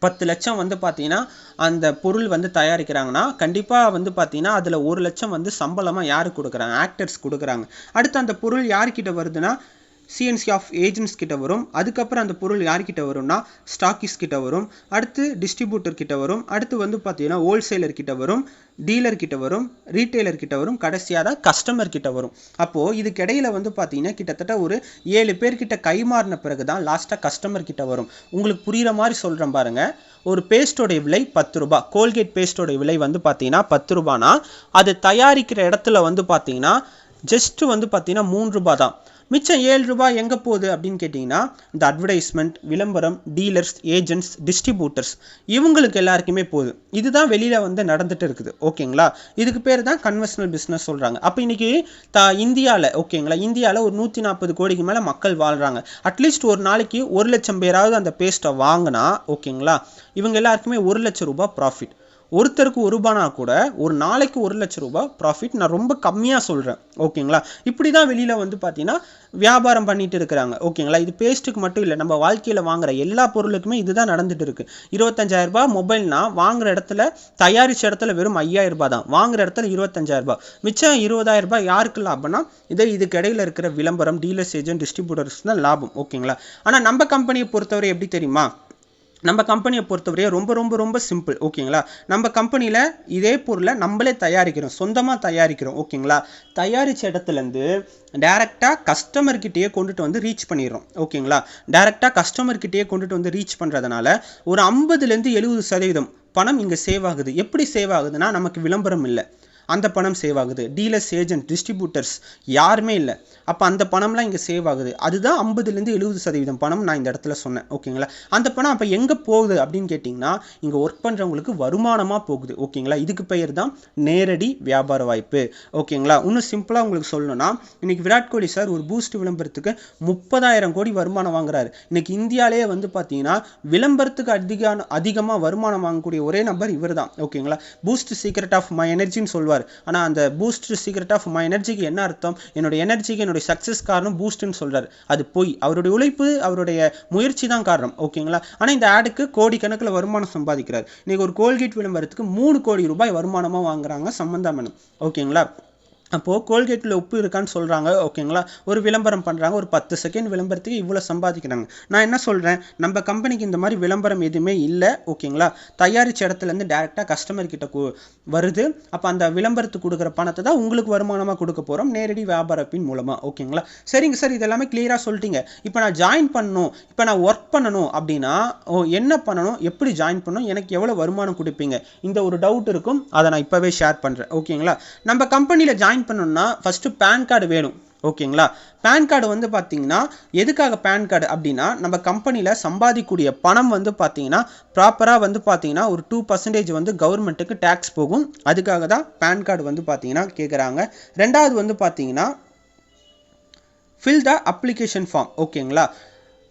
10 லட்சம் வந்து பார்த்தீங்கன்னா அந்த பொருள் வந்து தயாரிக்கிறாங்கன்னா கண்டிப்பாக வந்து பார்த்தீங்கன்னா அதில் 1 லட்சம் வந்து சம்பளமாக யாருக்கு கொடுக்குறாங்க? ஆக்டர்ஸ் கொடுக்குறாங்க. அடுத்து அந்த பொருள் யார்கிட்ட வருதுன்னா சிஎன்சி ஆஃப் ஏஜென்ட்ஸ் கிட்ட வரும். அதுக்கப்புறம் அந்த பொருள் யார்கிட்ட வரும்னா ஸ்டாக்கிஸ் கிட்ட வரும். அடுத்து டிஸ்ட்ரிபியூட்டர் கிட்ட வரும். அடுத்து வந்து பார்த்தீங்கன்னா ஹோல்சேலர் கிட்ட வரும், டீலர் கிட்ட வரும், ரீட்டைலர் கிட்ட வரும், கடைசியாக தான் கஸ்டமர் கிட்ட வரும். அப்போது இதுக்கு இடையில வந்து பார்த்தீங்கன்னா கிட்டத்தட்ட ஒரு 7 பேர்கிட்ட கைமாறின பிறகு தான் லாஸ்ட்டாக கஸ்டமர் கிட்ட வரும். உங்களுக்கு புரிகிற மாதிரி சொல்கிறேன் பாருங்க. ஒரு பேஸ்டோடைய விலை 10 ரூபாய். கோல்கேட் பேஸ்டோடைய விலை வந்து பார்த்தீங்கன்னா 10 ரூபானா அது தயாரிக்கிற இடத்துல வந்து பார்த்தீங்கன்னா ஜஸ்ட் வந்து பார்த்தீங்கன்னா 3 ரூபாய் தான். மிச்சம் 7 ரூபாய் எங்கே போகுது அப்படின்னு கேட்டிங்கன்னா இந்த அட்வர்டைஸ்மெண்ட், விளம்பரம், டீலர்ஸ், ஏஜென்ட்ஸ், டிஸ்ட்ரிபியூட்டர்ஸ் இவங்களுக்கு எல்லாருக்குமே போகுது. இதுதான் வெளியில் வந்து நடந்துட்டு இருக்குது. ஓகேங்களா? இதுக்கு பேர் தான் கன்வென்ஷனல் பிஸ்னஸ் சொல்கிறாங்க. அப்போ இன்றைக்கி இந்தியாவில் ஓகேங்களா, இந்தியாவில் ஒரு 140 கோடிக்கு மேலே மக்கள் வாழ்கிறாங்க. அட்லீஸ்ட் ஒரு நாளைக்கு 1 லட்சம் பேராவது அந்த பேஸ்ட்டை வாங்கினா ஓகேங்களா இவங்க எல்லாருக்குமே 1 லட்சம் ரூபாய் ப்ராஃபிட். ஒருத்தருக்கு 1 ரூபானா கூட ஒரு நாளைக்கு 1 லட்சம் ரூபாய் ப்ராஃபிட். நான் ரொம்ப கம்மியாக சொல்கிறேன். ஓகேங்களா? இப்படி தான் வெளியில் வந்து பார்த்தீங்கன்னா வியாபாரம் பண்ணிட்டு இருக்கிறாங்க. ஓகேங்களா? இது பேஸ்ட்டுக்கு மட்டும் இல்லை, நம்ம வாழ்க்கையில் வாங்குற எல்லா பொருளுக்குமே இதுதான் நடந்துட்டு இருக்கு. 25,000 ரூபாய் மொபைல்னா வாங்குற இடத்துல தயாரிச்ச இடத்துல வெறும் 5,000 ரூபாய் தான், வாங்குற இடத்துல 25,000 ரூபாய். மிச்சம் 20,000 ரூபாய் யாருக்கு லாபம்னா இதுக்கு இடையில இருக்கிற விளம்பரம், டீலர்ஸ், ஏஜென்ட், டிஸ்ட்ரிபியூட்டர்ஸ் தான் லாபம். ஓகேங்களா? ஆனால் நம்ம கம்பெனியை பொறுத்தவரை எப்படி தெரியுமா? நம்ம கம்பெனியை பொறுத்தவரையே ரொம்ப ரொம்ப ரொம்ப சிம்பிள். ஓகேங்களா? நம்ம கம்பெனியில் இதே பொருளை நம்மளே தயாரிக்கிறோம், சொந்தமாக தயாரிக்கிறோம். ஓகேங்களா? தயாரித்த இடத்துலேருந்து டேரெக்டாக கஸ்டமர்கிட்டயே கொண்டுட்டு வந்து ரீச் பண்ணிடுறோம். ஓகேங்களா? டேரெக்டாக கஸ்டமர்கிட்டயே கொண்டுட்டு வந்து ரீச் பண்ணுறதுனால ஒரு 50லேருந்து 70% பணம் இங்கே சேவ் ஆகுது. எப்படி சேவ் ஆகுதுன்னா நமக்கு விளம்பரம் இல்லை, அந்த பணம் சேவ் ஆகுது. டீலர்ஸ், ஏஜென்ட், டிஸ்ட்ரிபியூட்டர்ஸ் யாருமே இல்லை. அப்போ அந்த பணம்லாம் இங்கே சேவ் ஆகுது. அதுதான் 50லேருந்து 70% பணம் நான் இந்த இடத்துல சொன்னேன். ஓகேங்களா? அந்த பணம் அப்போ எங்கே போகுது அப்படின்னு கேட்டிங்கன்னா இங்கே ஒர்க் பண்ணுறவங்களுக்கு வருமானமாக போகுது. ஓகேங்களா? இதுக்கு பெயர் தான் நேரடி வியாபார வாய்ப்பு. ஓகேங்களா? இன்னும் சிம்பிளாக உங்களுக்கு சொல்லணும்னா இன்றைக்கி விராட் கோலி சார் ஒரு பூஸ்ட் விளம்பரத்துக்கு 30,000 கோடி வருமானம் வாங்குறாரு. இன்றைக்கி இந்தியாவிலேயே வந்து பார்த்தீங்கன்னா விளம்பரத்துக்கு அதிகமாக வருமானம் வாங்கக்கூடிய ஒரே நபர் இவர் தான். ஓகேங்களா? பூஸ்ட் சீக்ரெட் ஆஃப் மை எனர்ஜின்னு சொல்வார். ஆனால் அந்த பூஸ்ட் சீக்ரெட் ஆஃப் மை எனர்ஜிக்கு என்ன அர்த்தம்? என்னுடைய எனர்ஜிக்கு என்னுடைய சக்ஸஸ் காரணம் பூஸ்ட்னு சொல்றாரு. அது போய் அவருடைய உழைப்பு, அவருடைய முயற்சி தான் காரணம். ஓகேங்களா? ஆனால் இந்த ஆடுக்கு கோடிக்கணக்கில் வருமானம் சம்பாதிக்கிறார். இன்னைக்கு ஒரு கோல்கேட் விளம்பரத்துக்கு 3 கோடி ரூபாய் வருமானமாக வாங்குறாங்க சம்பந்தா மேடம். ஓகேங்களா? அப்போது கோல்கேட்டில் உப்பு இருக்கான்னு சொல்கிறாங்க. ஓகேங்களா? ஒரு விளம்பரம் பண்ணுறாங்க, ஒரு 10 செகண்ட் விளம்பரத்துக்கு இவ்வளோ சம்பாதிக்கிறாங்க. நான் என்ன சொல்கிறேன், நம்ம கம்பெனிக்கு இந்த மாதிரி விளம்பரம் எதுவுமே இல்லை. ஓகேங்களா? தயாரித்த இடத்துலேருந்து டேரெக்டாக கஸ்டமர் கிட்ட வருது. அப்போ அந்த விளம்பரத்துக்கு கொடுக்குற பணத்தை தான் உங்களுக்கு வருமானமாக கொடுக்க போகிறோம் நேரடி வியாபாரத்தின் மூலமாக. ஓகேங்களா? சரிங்க சார், இதெல்லாமே கிளியராக சொல்லிட்டீங்க. இப்போ நான் ஜாயின் பண்ணணும், இப்போ நான் ஒர்க் பண்ணணும் அப்படின்னா என்ன பண்ணணும், எப்படி ஜாயின் பண்ணணும், எனக்கு எவ்வளோ வருமானம் கொடுப்பீங்க, இந்த ஒரு டவுட் இருக்கும். அதை நான் இப்போவே ஷேர் பண்ணுறேன். ஓகேங்களா? நம்ம கம்பெனியில் ஜாயின் பண்ணணும்னா ஃபஸ்ட்டு பேன் கார்டு வேணும். ஓகேங்களா? பேன் கார்டு வந்து பார்த்தீங்கன்னா எதுக்காக பேன் கார்டு அப்படின்னா நம்ம கம்பெனியில் சம்பாதிக்கக்கூடிய பணம் வந்து பார்த்தீங்கன்னா ப்ராப்பராக வந்து பார்த்தீங்கன்னா ஒரு 2% வந்து கவர்மெண்ட்டுக்கு டேக்ஸ் போகும். அதுக்காக தான் பேன் கார்டு வந்து பார்த்தீங்கன்னா கேட்குறாங்க. ரெண்டாவது வந்து பார்த்தீங்கன்னா ஃபில் த அப்ளிகேஷன் ஃபார்ம். ஓகேங்களா?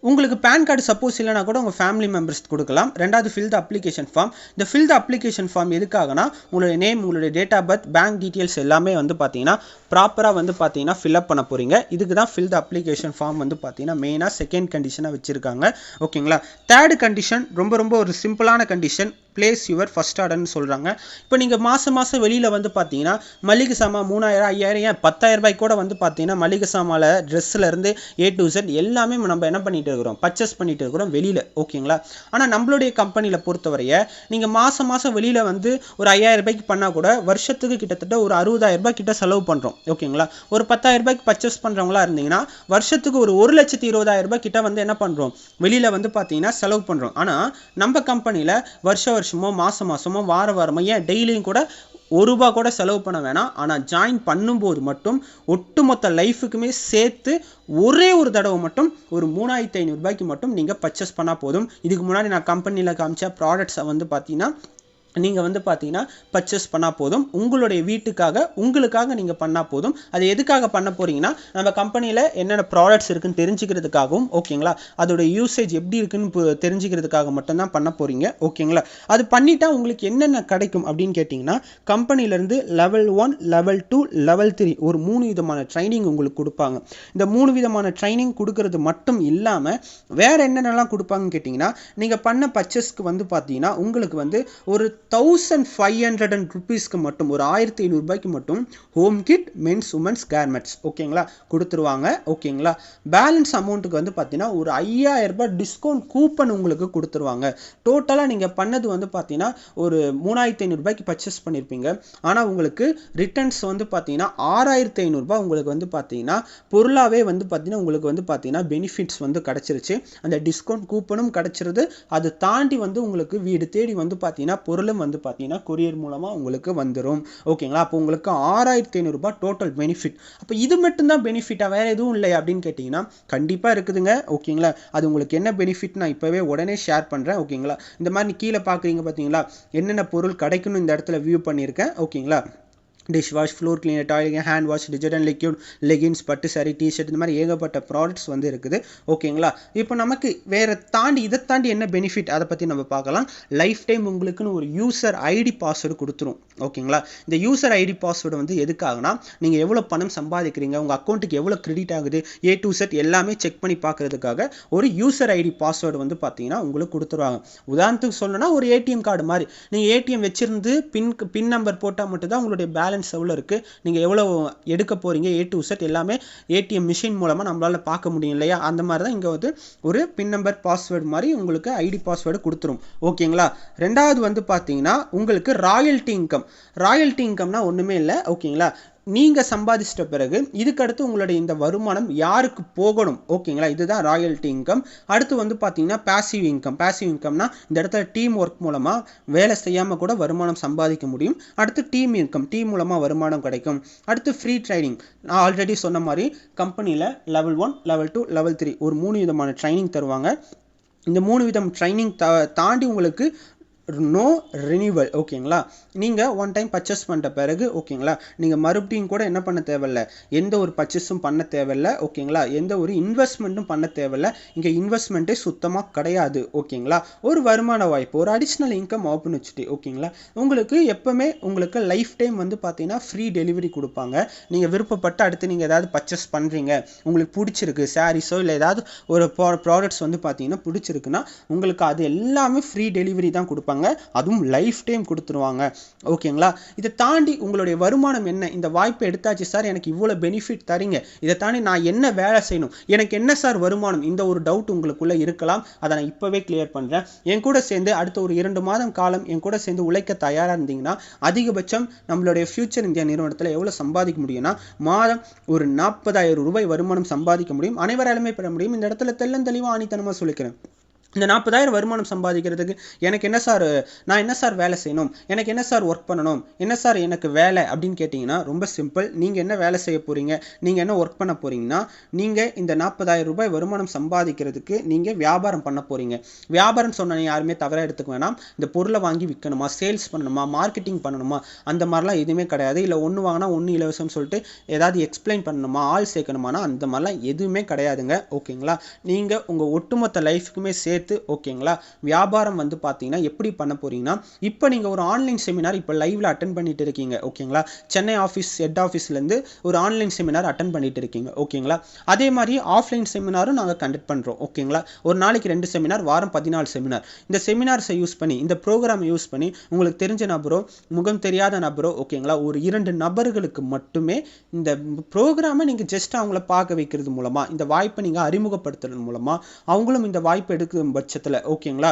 உங்களுக்கு பேன் கார்டு சப்போஸ் இல்லைனா கூட உங்கள் ஃபேமிலி மெம்பர்ஸ்க்கு கொடுக்கலாம். ரெண்டாவது ஃபில் த அப்ளிகேஷன் ஃபார்ம். இந்த ஃபில் த அப்ளிகேஷன் ஃபார்ம் எதுக்காகனா உங்களுடைய நேம், உங்களுடைய date of birth, bank details எல்லாமே வந்து பார்த்தீங்கன்னா ப்ராப்பராக வந்து பார்த்தீங்கன்னா ஃபில்அப் பண்ண போகிறீங்க. இதுக்கு தான் ஃபில் த அப்ளிகேஷன் ஃபார்ம் வந்து பார்த்தீங்கன்னா மெயினாக செகண்ட் கண்டிஷனாக வச்சுருக்காங்க. ஓகேங்களா? தேர்டு கண்டிஷன் ரொம்ப ரொம்ப ஒரு சிம்பிளான கண்டிஷன், பிளேஸ் யுவர் ஃபர்ஸ்ட் ஆர்டர்னு சொல்கிறாங்க. இப்போ நீங்கள் மாதம் வெளியில் வந்து பார்த்தீங்கன்னா மளிகை சாமான் 3,000, 5,000, ஏன் 10,000 ரூபாய்க்கு கூட வந்து பார்த்தீங்கன்னா மளிகை சாமான், ட்ரெஸ்ஸிலேருந்து A to Z எல்லாமே நம்ம என்ன பண்ணிட்டு இருக்கிறோம், பர்ச்சேஸ் பண்ணிட்டு இருக்கிறோம் வெளியில். ஓகேங்களா? ஆனால் நம்மளுடைய கம்பெனியில் பொறுத்தவரைய நீங்கள் மாதம் வெளியில் வந்து ஒரு 5,000 ரூபாய்க்கு பண்ணால் கூட வருஷத்துக்கு கிட்டத்தட்ட ஒரு 60,000 ரூபாய் கிட்ட செலவு பண்ணுறோம். ஓகேங்களா? ஒரு 10,000 ரூபாய்க்கு பர்ச்சேஸ் பண்ணுறவங்களா இருந்தீங்கன்னா வருஷத்துக்கு ஒரு 1,20,000 ரூபாய் கிட்ட வந்து என்ன பண்ணுறோம், வெளியில் வந்து பார்த்தீங்கன்னா செலவு பண்ணுறோம். ஆனால் நம்ம கம்பெனியில் வருஷமோ மாசமோ வாரமோ ஏன் டெய்லியும் கூட 1 ரூபா கூட செலவு பண்ண வேணாம். ஆனால் ஜாயின் பண்ணும்போது மட்டும் ஒட்டுமொத்த லைஃபுக்குமே சேர்த்து ஒரே ஒரு தடவை மட்டும் ஒரு 3,500 ரூபாய்க்கு மட்டும் நீங்கள் பர்ச்சேஸ் பண்ணால் போதும். இதுக்கு முன்னாடி நான் கம்பெனியில் காமிச்ச ப்ராடக்ட்ஸை வந்து பார்த்தீங்கன்னா நீங்கள் வந்து பார்த்தீங்கன்னா பர்ச்சேஸ் பண்ணால் போதும். உங்களுடைய வீட்டுக்காக உங்களுக்காக நீங்கள் பண்ணால் போதும். அது எதுக்காக பண்ண போகிறீங்கன்னா, நம்ம கம்பெனியில் என்னென்ன ப்ராடக்ட்ஸ் இருக்குன்னு தெரிஞ்சுக்கிறதுக்காகவும், ஓகேங்களா, அதோட யூசேஜ் எப்படி இருக்குன்னு தெரிஞ்சுக்கிறதுக்காக மட்டும்தான் பண்ண போகிறீங்க, ஓகேங்களா. அது பண்ணிட்டா உங்களுக்கு என்னென்ன கிடைக்கும் அப்படின்னு கேட்டிங்கன்னா, கம்பெனிலேருந்து லெவல் 1, லெவல் 2, லெவல் 3 ஒரு 3 விதமான ட்ரைனிங் உங்களுக்கு கொடுப்பாங்க. இந்த 3 விதமான ட்ரைனிங் கொடுக்கறது மட்டும் இல்லாமல் வேறு என்னென்னலாம் கொடுப்பாங்கன்னு கேட்டிங்கன்னா, நீங்கள் பண்ண பர்ச்சேஸ்க்கு வந்து பார்த்தீங்கன்னா உங்களுக்கு வந்து ஒரு 1500 rupeesக்கு மட்டும், ஒரு 1500 ரூபாய்க்கு மட்டும் home kit men's women's garments, ஓகேங்களா, கொடுத்துருவாங்க, ஓகேங்களா. பேலன்ஸ் அமௌண்ட்டுக்கு வந்து பார்த்தீங்கன்னா ஒரு 5000 ரூபாய் டிஸ்கவுண்ட் கூப்பன் உங்களுக்கு கொடுத்துருவாங்க. டோட்டலாக நீங்கள் பண்ணது வந்து பார்த்தீங்கன்னா ஒரு 3500 ரூபாய்க்கு பர்ச்சேஸ் பண்ணியிருப்பீங்க. ஆனால் உங்களுக்கு ரிட்டர்ன்ஸ் வந்து பார்த்தீங்கன்னா 6500 ரூபாய் உங்களுக்கு வந்து பார்த்தீங்கன்னா பொருளாகவே வந்து பார்த்தீங்கன்னா உங்களுக்கு வந்து பார்த்தீங்கன்னா பெனிஃபிட்ஸ் வந்து கிடச்சிருச்சு. அந்த டிஸ்கவுண்ட் கூப்பனும் கிடச்சிருது. அது தாண்டி வந்து உங்களுக்கு வீடு தேடி வந்து பார்த்தீங்கன்னா பொருளும் வந்து பார்த்தீங்கன்னா கொரியர் மூலமாக உங்களுக்கு வந்துடும், ஓகேங்களா. அப்போ உங்களுக்கு 6500 ரூபாய் டோட்டல் பெனிஃபிட். அப்போ இது மட்டும்தான் பெனிஃபிட்டா, வேறு எதுவும் இல்லை அப்படின்னு கேட்டிங்கன்னா கண்டிப்பாக இருக்குதுங்க, ஓகேங்களா. அது உங்களுக்கு என்ன பெனிஃபிட் நான் இப்போவே உடனே ஷேர் பண்ணுறேன், ஓகேங்களா. இந்த மாதிரி கீழே பார்க்குறீங்க பார்த்தீங்களா, என்னென்ன பொருள் கிடைக்குன்னு இந்த இடத்துல வியூ பண்ணியிருக்கேன், ஓகேங்களா. Dish wash, floor cleaner, toilet, hand wash, detergent liquid, leggings, பட்டு சாரி, டிஷர்ட், இந்த மாதிரி ஏகப்பட்ட ப்ராடக்ட்ஸ் வந்து இருக்குது, ஓகேங்களா. இப்போ நமக்கு வேறு தாண்டி இதை தாண்டி என்ன பெனிஃபிட் அதை பற்றி நம்ம பார்க்கலாம். லைஃப் டைம் உங்களுக்குன்னு ஒரு யூசர் ஐடி பாஸ்வேர்டு கொடுத்துரும், ஓகேங்களா. இந்த யூசர் ஐடி பாஸ்வேர்டு வந்து எதுக்காகனா, நீங்கள் எவ்வளோ பணம் சம்பாதிக்கிறீங்க, உங்கள் அக்கௌண்ட்டுக்கு எவ்வளோ கிரெடிட் ஆகுது, A to Z எல்லாமே செக் பண்ணி பார்க்குறதுக்காக ஒரு யூசர் ஐடி பாஸ்வேர்டு வந்து பார்த்தீங்கன்னா உங்களுக்கு கொடுத்துருவாங்க. உதாரணத்துக்கு சொல்லணும்னா ஒரு ஏடிஎம் கார்டு மாதிரி. நீங்கள் ஏடிஎம் வச்சிருந்து பின் நம்பர் போட்டால் மட்டும்தான் உங்களுடைய பேலன்ஸ் எவ்வளோ இருக்குது, நீங்கள் எவ்வளோ எடுக்க போகிறீங்க, A to Z எல்லாமே ஏடிஎம் மிஷின் மூலமாக நம்மளால் பார்க்க முடியும் இல்லையா. அந்த மாதிரி தான் இங்கே வந்து ஒரு பின் நம்பர் பாஸ்வேர்டு மாதிரி உங்களுக்கு ஐடி பாஸ்வேர்டு கொடுத்துரும், ஓகேங்களா. ரெண்டாவது வந்து பார்த்தீங்கன்னா உங்களுக்கு ராயல்ட்டி இன்கம்னா ஒன்றுமே இல்லை, ஓகேங்களா. நீங்கள் சம்பாதிச்சிட்ட பிறகு இதுக்கடுத்து உங்களுடைய இந்த வருமானம் யாருக்கு போகணும், ஓகேங்களா. இதுதான் ராயல்ட்டி இன்கம். அடுத்து வந்து பார்த்தீங்கன்னா பாசிவ் இன்கம்னா இந்த இடத்துல டீம் ஒர்க் மூலமாக வேலை செய்யாமல் கூட வருமானம் சம்பாதிக்க முடியும். அடுத்து டீம் இன்கம், டீம் மூலமாக வருமானம் கிடைக்கும். அடுத்து ஃப்ரீ ட்ரைனிங், நான் ஆல்ரெடி சொன்ன மாதிரி கம்பெனியில் லெவல் 1, லெவல் 2, லெவல் 3 ஒரு 3 விதமான ட்ரைனிங் தருவாங்க. இந்த 3 விதம் ட்ரைனிங் தாண்டி உங்களுக்கு நோ ரினியூவல், ஓகேங்களா. நீங்கள் ஒன் டைம் பர்ச்சேஸ் பண்ணுற பிறகு, ஓகேங்களா, நீங்கள் மறுபடியும் கூட என்ன பண்ண தேவையில்லை, எந்த ஒரு பர்ச்சேஸும் பண்ண தேவையில்லை, ஓகேங்களா. எந்த ஒரு இன்வெஸ்ட்மெண்ட்டும் பண்ண தேவையில்லை. இங்கே இன்வெஸ்ட்மெண்ட்டே சுத்தமாக கிடையாது, ஓகேங்களா. ஒரு வருமான வாய்ப்பு, ஒரு அடிஷ்னல் இன்கம் ஆப்பர்ச்சுனிட்டி, ஓகேங்களா. உங்களுக்கு எப்போவுமே உங்களுக்கு லைஃப் டைம் வந்து பார்த்தீங்கன்னா ஃப்ரீ டெலிவரி கொடுப்பாங்க. நீங்கள் விருப்பப்பட்டு அடுத்து நீங்கள் ஏதாவது பர்ச்சேஸ் பண்ணுறீங்க, உங்களுக்கு பிடிச்சிருக்கு, சாரீஸோ இல்லை ஏதாவது ஒரு ப்ராடக்ட்ஸ் வந்து பார்த்தீங்கன்னா பிடிச்சிருக்குன்னா உங்களுக்கு அது எல்லாமே ஃப்ரீ டெலிவரி தான் கொடுப்பாங்க. அதுவும் லைஃப் டைம் கொடுத்துருவாங்க, ஓகேங்களா. இதை தாண்டி உங்களுடைய வருமானம் என்ன, இந்த வாய்ப்பை எடுத்தாச்சு சார், எனக்கு இவ்வளோ பெனிஃபிட் தரீங்க, இதை தாண்டி நான் என்ன வேலை செய்யணும், எனக்கு என்ன சார் வருமானம், இந்த ஒரு டவுட் உங்களுக்குள்ளே இருக்கலாம். அதை நான் இப்போவே கிளியர் பண்ணுறேன். என் கூட சேர்ந்து அடுத்த ஒரு 2 மாதம் காலம் என் கூட சேர்ந்து உழைக்க தயாராக இருந்தீங்கன்னா அதிகபட்சம் நம்மளுடைய ஃபியூச்சர் இந்தியா நிறுவனத்தில் எவ்வளோ சம்பாதிக்க முடியும்னா மாதம் ஒரு 40,000 ரூபாய் வருமானம் சம்பாதிக்க முடியும், அனைவராலுமே பெற முடியும். இந்த இடத்துல தெளிவாக ஆணித்தனமாக சொல்லிக்கிறேன். இந்த 40,000 வருமானம் சம்பாதிக்கிறதுக்கு எனக்கு என்ன சார், நான் என்ன சார் வேலை செய்யணும், எனக்கு என்ன சார் ஒர்க் பண்ணணும், என்ன சார் எனக்கு வேலை அப்படின்னு கேட்டிங்கன்னா ரொம்ப சிம்பிள். நீங்கள் என்ன வேலை செய்ய போகிறீங்க, நீங்கள் என்ன ஒர்க் பண்ண போகிறீங்கன்னா, நீங்கள் இந்த 40,000 ரூபாய் வருமானம் சம்பாதிக்கிறதுக்கு நீங்கள் வியாபாரம் பண்ண போகிறீங்க. வியாபாரம் சொன்ன யாருமே தவறாக எடுத்துக்க வேணாம். இந்த பொருளை வாங்கி விற்கணுமா, சேல்ஸ் பண்ணணுமா, மார்க்கெட்டிங் பண்ணணுமா, அந்த மாதிரிலாம் எதுவுமே கிடையாது. இல்லை ஒன்று வாங்கினா ஒன்று இலவசம் சொல்லிட்டு ஏதாவது எக்ஸ்பிளைன் பண்ணணுமா, ஆள் சேர்க்கணுமானா அந்த மாதிரிலாம் எதுவுமே கிடையாதுங்க, ஓகேங்களா. நீங்கள் உங்கள் ஒட்டுமொத்த லைஃபுக்குமே சேர்த்து, ஓகேங்களா, வியாபாரம் வந்து பார்த்தீங்கன்னா எப்படி பண்ண போறீங்கன்னா, இப்போ நீங்கள் ஒரு ஆன்லைன் செமினார் இப்போ லைவ்ல அட்டன் பண்ணிட்டு இருக்கீங்க, ஓகேங்களா. சென்னை ஆஃபீஸ் ஹெட் ஆஃபீஸ்லேருந்து ஒரு ஆன்லைன் செமினார் அட்டன் பண்ணிட்டு இருக்கீங்க, ஓகேங்களா. அதே மாதிரி ஆஃப்லைன் செமினாரும் நாங்கள் கண்டக்ட் பண்ணுறோம், ஓகேங்களா. ஒரு நாளைக்கு 2 செமினார், வாரம் 14 செமினார். இந்த செமினார்ஸை யூஸ் பண்ணி, இந்த ப்ரோக்ராமை யூஸ் பண்ணி உங்களுக்கு தெரிஞ்ச நபரோ முகம் தெரியாத நபரோ, ஓகேங்களா, ஒரு 2 நபர்களுக்கு மட்டுமே இந்த ப்ரோக்ராமை நீங்கள் ஜஸ்ட் அவங்கள பார்க்க வைக்கிறது மூலமாக, இந்த வாய்ப்பை நீங்கள் அறிமுகப்படுத்துறது மூலமாக அவங்களும் இந்த வாய்ப்பை எடுக்கும் பட்சத்தில், ஓகேங்களா,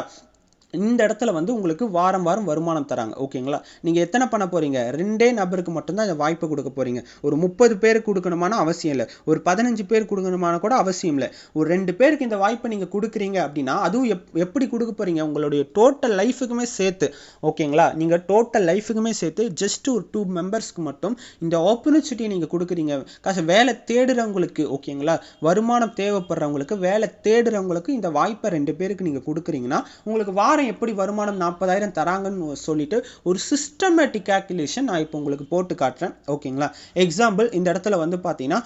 இந்த இடத்துல வந்து உங்களுக்கு வாரம் வருமானம் தராங்க, ஓகேங்களா. நீங்கள் எத்தனை பண்ண போகிறீங்க, 2 நபருக்கு மட்டும்தான் இந்த வாய்ப்பை கொடுக்க போகிறீங்க. ஒரு 30 பேருக்கு கொடுக்கணுமான அவசியம் இல்லை, ஒரு 15 பேர் கொடுக்கணுமான கூட அவசியம் இல்லை. ஒரு 2 பேருக்கு இந்த வாய்ப்பை நீங்கள் கொடுக்குறீங்க அப்படின்னா அதுவும் எப்படி கொடுக்க போகிறீங்க, உங்களுடைய டோட்டல் லைஃபுக்குமே சேர்த்து, ஓகேங்களா. நீங்கள் டோட்டல் லைஃபுக்குமே சேர்த்து ஜஸ்ட் ஒரு 2 மெம்பர்ஸ்க்கு மட்டும் இந்த ஆப்பர்ச்சுனிட்டியை நீங்கள் கொடுக்குறீங்க. வேலை தேடுறவங்களுக்கு, ஓகேங்களா, வருமானம் தேவைப்படுறவங்களுக்கு, வேலை தேடுறவங்களுக்கு இந்த வாய்ப்பை 2 பேருக்கு நீங்கள் கொடுக்குறீங்கன்னா உங்களுக்கு வாரம் தான் எப்படி வருமானம் 40,000 தராங்கன்னு சொல்லிட்டு ஒரு சிஸ்டமேட்டிக் கால்குலேஷன் நான் இப்போ உங்களுக்கு போட்டு காட்டுறேன். ஓகேங்களா? எக்ஸாம்பிள் இந்த இடத்துல வந்து பார்த்தீங்கன்னா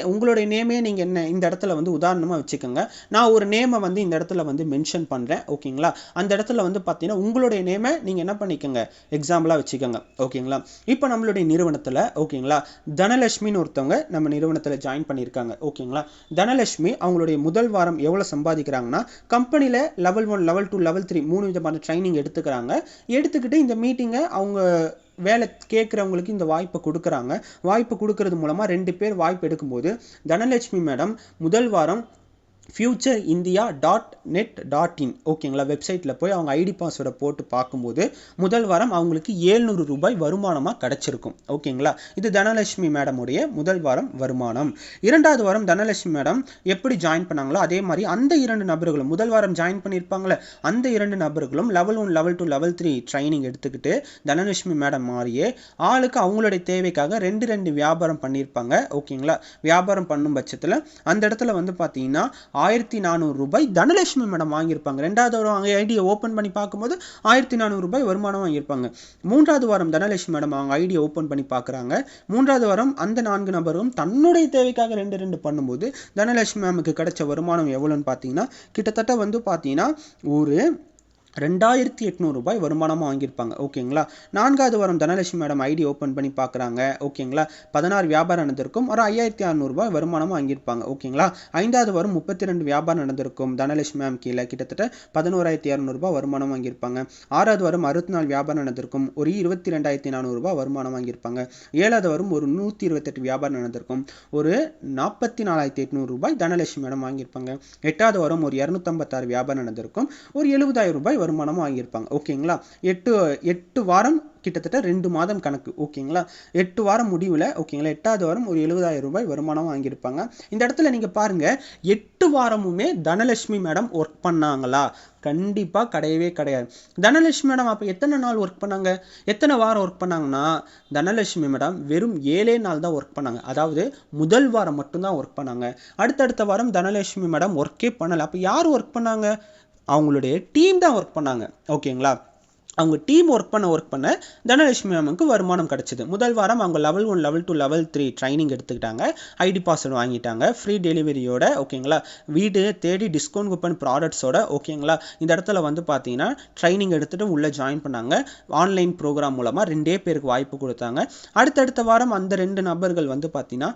உங்களுடைய நேமே நீங்கள் என்ன இந்த இடத்துல வந்து உதாரணமாக வச்சுக்கோங்க. நான் ஒரு நேமை வந்து இந்த இடத்துல வந்து மென்ஷன் பண்ணுறேன். ஓகேங்களா? அந்த இடத்துல வந்து பார்த்தீங்கன்னா உங்களுடைய நேமை நீங்கள் என்ன பண்ணிக்கோங்க, எக்ஸாம்பிளாக வச்சுக்கோங்க. ஓகேங்களா? இப்போ நம்மளுடைய நிறுவனத்தில் ஓகேங்களா தனலட்சுமின்னு ஒருத்தவங்க நம்ம நிறுவனத்தில் ஜாயின் பண்ணியிருக்காங்க. ஓகேங்களா? தனலட்சுமி அவங்களுடைய முதல் வாரம் எவ்வளோ சம்பாதிக்கிறாங்கன்னா, கம்பெனியில் லெவல் 1 லெவல் 2 லெவல் 3 3 விதமான ட்ரைனிங் எடுத்துக்கிட்டு இந்த மீட்டிங்கை அவங்க வேலை கேட்குறவங்களுக்கு இந்த வாய்ப்பை கொடுக்குறாங்க. வாய்ப்பு கொடுக்கறது மூலமாக 2 பேர் வாய்ப்பு எடுக்கும்போது தனலட்சுமி மேடம் முதல் வாரம் futureindia.net.in ஓகேங்களா வெப்சைட்டில் போய் அவங்க ஐடி பாஸ்வேர்டை போட்டு பார்க்கும்போது முதல் வாரம் அவங்களுக்கு 700 ரூபாய் வருமானமாக கிடைச்சிருக்கும். ஓகேங்களா? இது தனலட்சுமி மேடமுடைய முதல் வாரம் வருமானம். இரண்டாவது வாரம் தனலட்சுமி மேடம் எப்படி ஜாயின் பண்ணாங்களோ அதே மாதிரி அந்த 2 நபர்களும் முதல் வாரம் ஜாயின் பண்ணியிருப்பாங்களே அந்த 2 நபர்களும் லெவல் 1 லெவல் 2 லெவல் 3 ட்ரைனிங் எடுத்துக்கிட்டு தனலட்சுமி மேடம் மாதிரியே ஆளுக்கு அவங்களுடைய தேவைக்காக 2 வியாபாரம் பண்ணியிருப்பாங்க. ஓகேங்களா? வியாபாரம் பண்ணும் பட்சத்தில் அந்த இடத்துல வந்து பார்த்தீங்கன்னா 1400 ரூபாய் தனலட்சுமி மேடம் வாங்கியிருப்பாங்க. 2வது வாரம் ஐடியை ஓப்பன் பண்ணி பார்க்கும்போது 1400 ரூபாய் வருமானம் வாங்கியிருப்பாங்க. 3வது வாரம் தனலட்சுமி மேடம் அவங்க ஐடியை ஓப்பன் பண்ணி பார்க்குறாங்க. 3வது வாரம் அந்த 4 நபரும் தன்னுடைய தேவைக்காக 2 பண்ணும்போது தனலட்சுமி மேமுக்கு கிடைச்ச வருமானம் எவ்வளோன்னு பார்த்தீங்கன்னா கிட்டத்தட்ட வந்து பார்த்தீங்கன்னா ஒரு 2800 ரூபாய் வருமானமாக வாங்கியிருப்பாங்க. ஓகேங்களா? 4வது வாரம் தனலட்சுமி மேடம் ஐடி ஓப்பன் பண்ணி பார்க்குறாங்க. ஓகேங்களா? 16 வியாபாரம் நடந்திருக்கும். ஒரு 5600 ரூபாய் வருமானமாக வாங்கியிருப்பாங்க. ஓகேங்களா? 5வது வாரம் 32 வியாபாரம் நடந்திருக்கும். தனலட்சுமி மேம் கீழே கிட்டத்தட்ட 11,200 ரூபாய் வருமானம் வாங்கியிருப்பாங்க. 6வது வாரம் 64 வியாபாரம் நடந்திருக்கும். ஒரு 22,400 ரூபாய் வருமானம் வாங்கியிருப்பாங்க. 7வது வாரம் ஒரு 128 வியாபாரம் நடந்திருக்கும். ஒரு 44,800 ரூபாய் தனலட்சுமி மேடம் வாங்கியிருப்பாங்க. 8வது வாரம் ஒரு 256 வியாபாரம் நடந்திருக்கும். ஒரு 70,000 ரூபாய் வருமானம் வாங்கியிருப்பாங்க. ஓகேங்களா? 8 வாரம் கிட்டத்தட்ட 2 மாதம் கணக்கு. ஓகேங்களா? 8 வாரம் முடிவில் ஓகேங்களா 8வது வாரம் ஒரு 70,000 ரூபாய் வருமானம் வாங்கியிருப்பாங்க. இந்த இடத்துல நீங்கள் பாருங்க 8 வாரமுமே தனலட்சுமி மேடம் ஒர்க் பண்ணாங்களா? கண்டிப்பாக கிடையவே கிடையாது. தனலட்சுமி மேடம் அப்போ எத்தனை நாள் ஒர்க் பண்ணாங்க, எத்தனை வாரம் ஒர்க் பண்ணாங்கன்னா தனலட்சுமி மேடம் வெறும் 7 நாள் தான் ஒர்க் பண்ணாங்க. அதாவது முதல் வாரம் மட்டும்தான் ஒர்க் பண்ணாங்க. அடுத்தடுத்த வாரம் தனலட்சுமி மேடம் ஒர்க்கே பண்ணலை. அப்போ யார் ஒர்க் பண்ணாங்க? அவங்களுடைய டீம் தான் ஒர்க் பண்ணாங்க. ஓகேங்களா? அவங்க டீம் ஒர்க் பண்ண தனலட்சுமி மேமுக்கு வருமானம் கிடைச்சிது. முதல் வாரம் அவங்க லெவல் 1 லெவல் 2 லெவல் 3 ட்ரைனிங் எடுத்துக்கிட்டாங்க. ஐடி பாஸ்வேர்டு வாங்கிட்டாங்க ஃப்ரீ டெலிவரியோட. ஓகேங்களா? வீடு தேடி டிஸ்கவுண்ட் கூப்பன் ப்ராடக்ட்ஸோட. ஓகேங்களா? இந்த இடத்துல வந்து பார்த்தீங்கன்னா ட்ரைனிங் எடுத்துகிட்டு உள்ளே ஜாயின் பண்ணாங்க. ஆன்லைன் ப்ரோக்ராம் மூலமாக 2 பேருக்கு வாய்ப்பு கொடுத்தாங்க. அடுத்தடுத்த வாரம் அந்த 2 நபர்கள் வந்து பார்த்தீங்கன்னா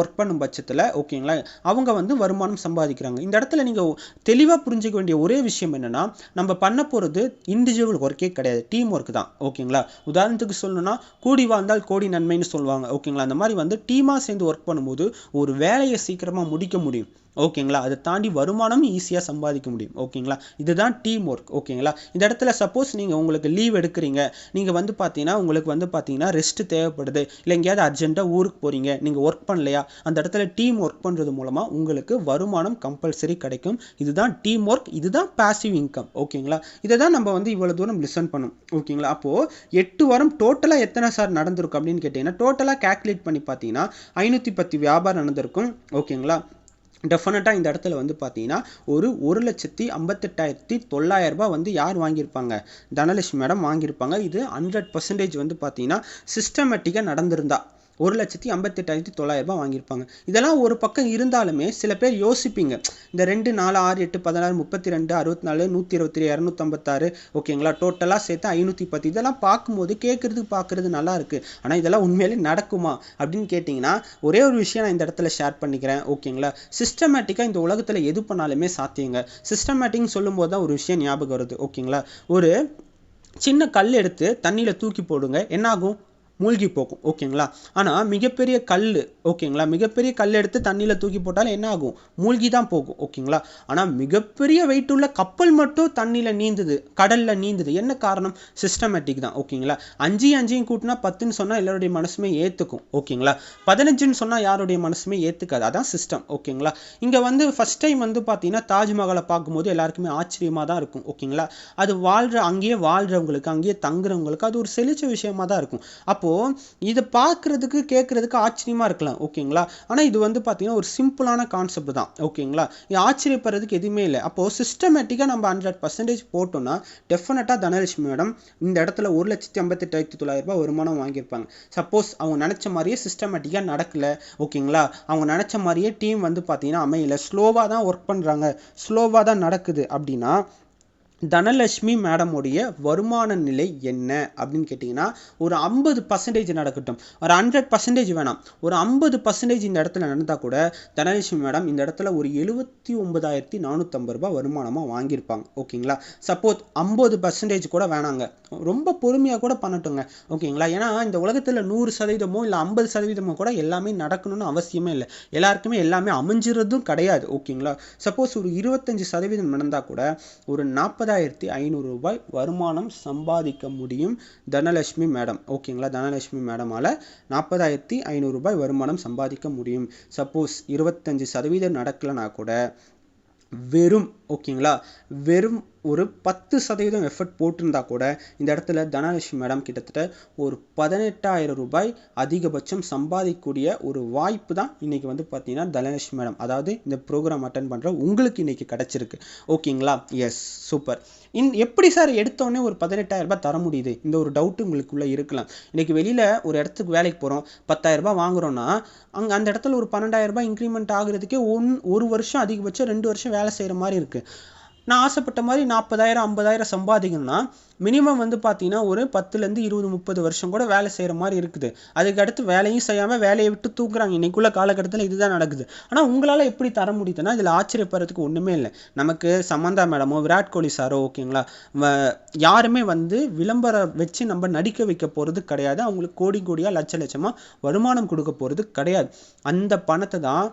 ஒர்க் பண்ணும் பட்சத்தில் ஓகேங்களா அவங்க வந்து வருமானம் சம்பாதிக்கிறாங்க. இந்த இடத்துல நீங்கள் தெளிவாக புரிஞ்சிக்க வேண்டிய ஒரே விஷயம் என்னென்னா, நம்ம பண்ண போகிறது இண்டிவிஜுவல் ஒர்க்கே கிடையாது, டீம் ஒர்க் தான். ஓகேங்களா? உதாரணத்துக்கு சொல்லணும்னா கூடி வாழ்ந்தால் கோடி நன்மைன்னு சொல்லுவாங்க. ஓகேங்களா? அந்த மாதிரி வந்து டீமாக சேர்ந்து ஒர்க் பண்ணும்போது ஒரு வேலையை சீக்கிரமாக முடிக்க முடியும். ஓகேங்களா? அதை தாண்டி வருமானம் ஈஸியாக சம்பாதிக்க முடியும். ஓகேங்களா? இதுதான் டீம் ஒர்க். ஓகேங்களா? இந்த இடத்துல சப்போஸ் நீங்கள் உங்களுக்கு லீவ் எடுக்கிறீங்க, நீங்கள் வந்து பார்த்தீங்கன்னா உங்களுக்கு வந்து பார்த்தீங்கன்னா ரெஸ்ட் தேவைப்படுது, இல்லை எங்கேயாவது அர்ஜென்ட்டாக ஊருக்கு போகிறீங்க, நீங்கள் ஒர்க் பண்ணலையா, அந்த இடத்துல டீம் ஒர்க் பண்ணுறது மூலமாக உங்களுக்கு வருமானம் கம்பல்சரி கிடைக்கும். இதுதான் டீம் ஒர்க், இதுதான் பாசிவ் இன்கம். ஓகேங்களா? இதை தான் நம்ம வந்து இவ்வளோ தூரம் லிசன் பண்ணணும். ஓகேங்களா? அப்போது 8 வாரம் டோட்டலாக எத்தனை சார் நடந்திருக்கும் அப்படின்னு கேட்டிங்கன்னா, டோட்டலாக கேல்குலேட் பண்ணி பார்த்தீங்கன்னா 510 வியாபாரம் நடந்திருக்கும். ஓகேங்களா? டெஃபினட்டாக இந்த இடத்துல வந்து பார்த்தீங்கன்னா ஒரு 1,58,900 ரூபாய் வந்து யார் வாங்கியிருப்பாங்க? தனலட்சுமி மேடம் வாங்கியிருப்பாங்க. இது 100% வந்து பார்த்தீங்கன்னா சிஸ்டமேட்டிக்காக நடந்திருந்தா 1,58,900 ரூபாய் வாங்கியிருப்பாங்க. இதெல்லாம் ஒரு பக்கம் இருந்தாலுமே சில பேர் யோசிப்பீங்க, இந்த 2 4 6 8 16 32 64 123 256 ஓகேங்களா டோட்டலாக சேர்த்து 510 இதெல்லாம் பார்க்கும்போது பார்க்குறது நல்லா இருக்கு. ஆனால் இதெல்லாம் உண்மையிலே நடக்குமா அப்படின்னு கேட்டிங்கன்னா ஒரே ஒரு விஷயம் நான் இந்த இடத்துல ஷேர் பண்ணிக்கிறேன். ஓகேங்களா? சிஸ்டமேட்டிக்காக இந்த உலகத்தில் எது பண்ணாலுமே சாத்தியங்க. சிஸ்டமேட்டிக்னு சொல்லும்போது தான் ஒரு விஷயம் ஞாபகம் வருது. ஓகேங்களா? ஒரு சின்ன கல் எடுத்து தண்ணியில் தூக்கி போடுங்க, என்னாகும்? மூழ்கி போகும். ஓகேங்களா? ஆனால் மிகப்பெரிய கல் ஓகேங்களா மிகப்பெரிய கல் எடுத்து தண்ணியில் தூக்கி போட்டாலும் என்ன ஆகும்? மூழ்கி தான் போகும். ஓகேங்களா? ஆனால் மிகப்பெரிய வெயிட் உள்ள கப்பல் மட்டும் தண்ணியில் நீந்துது, கடலில் நீந்துது. என்ன காரணம்? சிஸ்டமேட்டிக் தான். ஓகேங்களா? 5 கூட்டினா 10ன்னு சொன்னால் எல்லாருடைய மனசுமே ஏற்றுக்கும். ஓகேங்களா? 15ன்னு சொன்னால் யாருடைய மனசுமே ஏற்றுக்காது. அதான் சிஸ்டம். ஓகேங்களா? இங்கே வந்து ஃபஸ்ட் டைம் வந்து பார்த்தீங்கன்னா தாஜ்மஹாலை பார்க்கும்போது எல்லாருக்குமே ஆச்சரியமாக தான் இருக்கும். ஓகேங்களா? அது அங்கேயே வாழ்கிறவங்களுக்கு அங்கேயே தங்குறவங்களுக்கு அது ஒரு செழிச்ச விஷயமா தான் இருக்கும். அப்போது இதை பார்க்குறதுக்கு கேட்குறதுக்கு ஆச்சரியமாக இருக்கலாம் ஓகேங்களா. ஆனால் இது வந்து பார்த்தீங்கன்னா ஒரு சிம்பிளான கான்செப்ட் தான் ஓகேங்களா. இது ஆச்சரியப்படுறதுக்கு எதுவுமே இல்லை. அப்போது சிஸ்டமேட்டிக்காக நம்ம 100% போட்டோம்னா டெஃபினட்டாக தனலட்சுமி மேடம் இந்த இடத்துல 1,58,900 வருமானம் வாங்கியிருப்பாங்க. சப்போஸ் அவங்க நினச்ச மாதிரியே சிஸ்டமேட்டிக்காக நடக்கலை ஓகேங்களா, அவங்க நினச்ச மாதிரியே டீம் வந்து பார்த்தீங்கன்னா அமையல, ஸ்லோவாக தான் ஒர்க் பண்ணுறாங்க, ஸ்லோவாக தான் நடக்குது அப்படின்னா தனலட்சுமி மேடமுடைய வருமான நிலை என்ன அப்படின்னு கேட்டிங்கன்னா ஒரு 50% நடக்கட்டும், ஒரு 100% வேணாம், ஒரு 50% இந்த இடத்துல நடந்தால் கூட தனலட்சுமி மேடம் இந்த இடத்துல ஒரு 79,450 ரூபாய் வருமானமாக வாங்கியிருப்பாங்க ஓகேங்களா. சப்போஸ் 50% கூட வேணாங்க, ரொம்ப பொறுமையாக கூட பண்ணட்டுங்க ஓகேங்களா. ஏன்னா இந்த உலகத்தில் 100% இல்லை 50% கூட எல்லாமே நடக்கணும்னு அவசியமே இல்லை, எல்லாருக்குமே எல்லாமே அமைஞ்சிறதும் கிடையாது ஓகேங்களா. சப்போஸ் ஒரு 25% நடந்தால் கூட ஒரு 40,500 ரூபாய் வருமானம் சம்பாதிக்க முடியும் தனலட்சுமி மேடம் ஓகேங்களா. தனலட்சுமி மேடமால் 40,500 ரூபாய் வருமானம் சம்பாதிக்க முடியும். சப்போஸ் 25% நடக்கலைனா கூட வெறும் ஓகேங்களா, வெறும் ஒரு 10% எஃபர்ட் போட்டிருந்தா கூட இந்த இடத்துல தனலட்சுமி மேடம் கிட்டத்தட்ட ஒரு 18,000 ரூபாய் அதிகபட்சம் சம்பாதிக்கக்கூடிய ஒரு வாய்ப்பு தான் இன்றைக்கி வந்து பார்த்தீங்கன்னா தனலட்சுமி மேடம், அதாவது இந்த ப்ரோக்ராம் அட்டன் பண்ணுற உங்களுக்கு இன்றைக்கி கிடச்சிருக்கு ஓகேங்களா. Yes super. எப்படி சார் எடுத்தோடனே ஒரு 18,000 ரூபாய் தர முடியுது, இந்த ஒரு டவுட்டு உங்களுக்குள்ளே இருக்கலாம். இன்றைக்கி வெளியில் ஒரு இடத்துக்கு வேலைக்கு போகிறோம், 10,000 ரூபாய் வாங்குகிறோன்னா அங்கே அந்த இடத்துல ஒரு 12,000 ரூபாய் இன்க்ரிமெண்ட் ஆகுறதுக்கே ஒரு வருஷம் அதிகபட்சம் 2 வருஷம் வேலை செய்கிற மாதிரி இருக்குது. நான் ஆசைப்பட்ட மாதிரி 40,000 50,000 சம்பாதிக்கணும்னா மினிமம் வந்து பார்த்தீங்கன்னா ஒரு 10லேருந்து 20 30 வருஷம் கூட வேலை செய்கிற மாதிரி இருக்குது. அதுக்கு அடுத்து வேலையும் செய்யாமல் வேலையை விட்டு தூக்குறாங்க. இன்றைக்குள்ள காலகட்டத்தில் இதுதான் நடக்குது. ஆனால் உங்களால் எப்படி தர முடியுதுன்னா இதில் ஆச்சரியப்படுறதுக்கு ஒன்றுமே இல்லை. நமக்கு சமந்தா மேடமோ விராட் கோலி சாரோ ஓகேங்களா, யாருமே வந்து விளம்பரம் வச்சு நம்ம நடிக்க வைக்க போகிறது கிடையாது. அவங்களுக்கு கோடி கோடியாக லட்ச லட்சமாக வருமானம் கொடுக்க போகிறது கிடையாது. அந்த பணத்தை தான்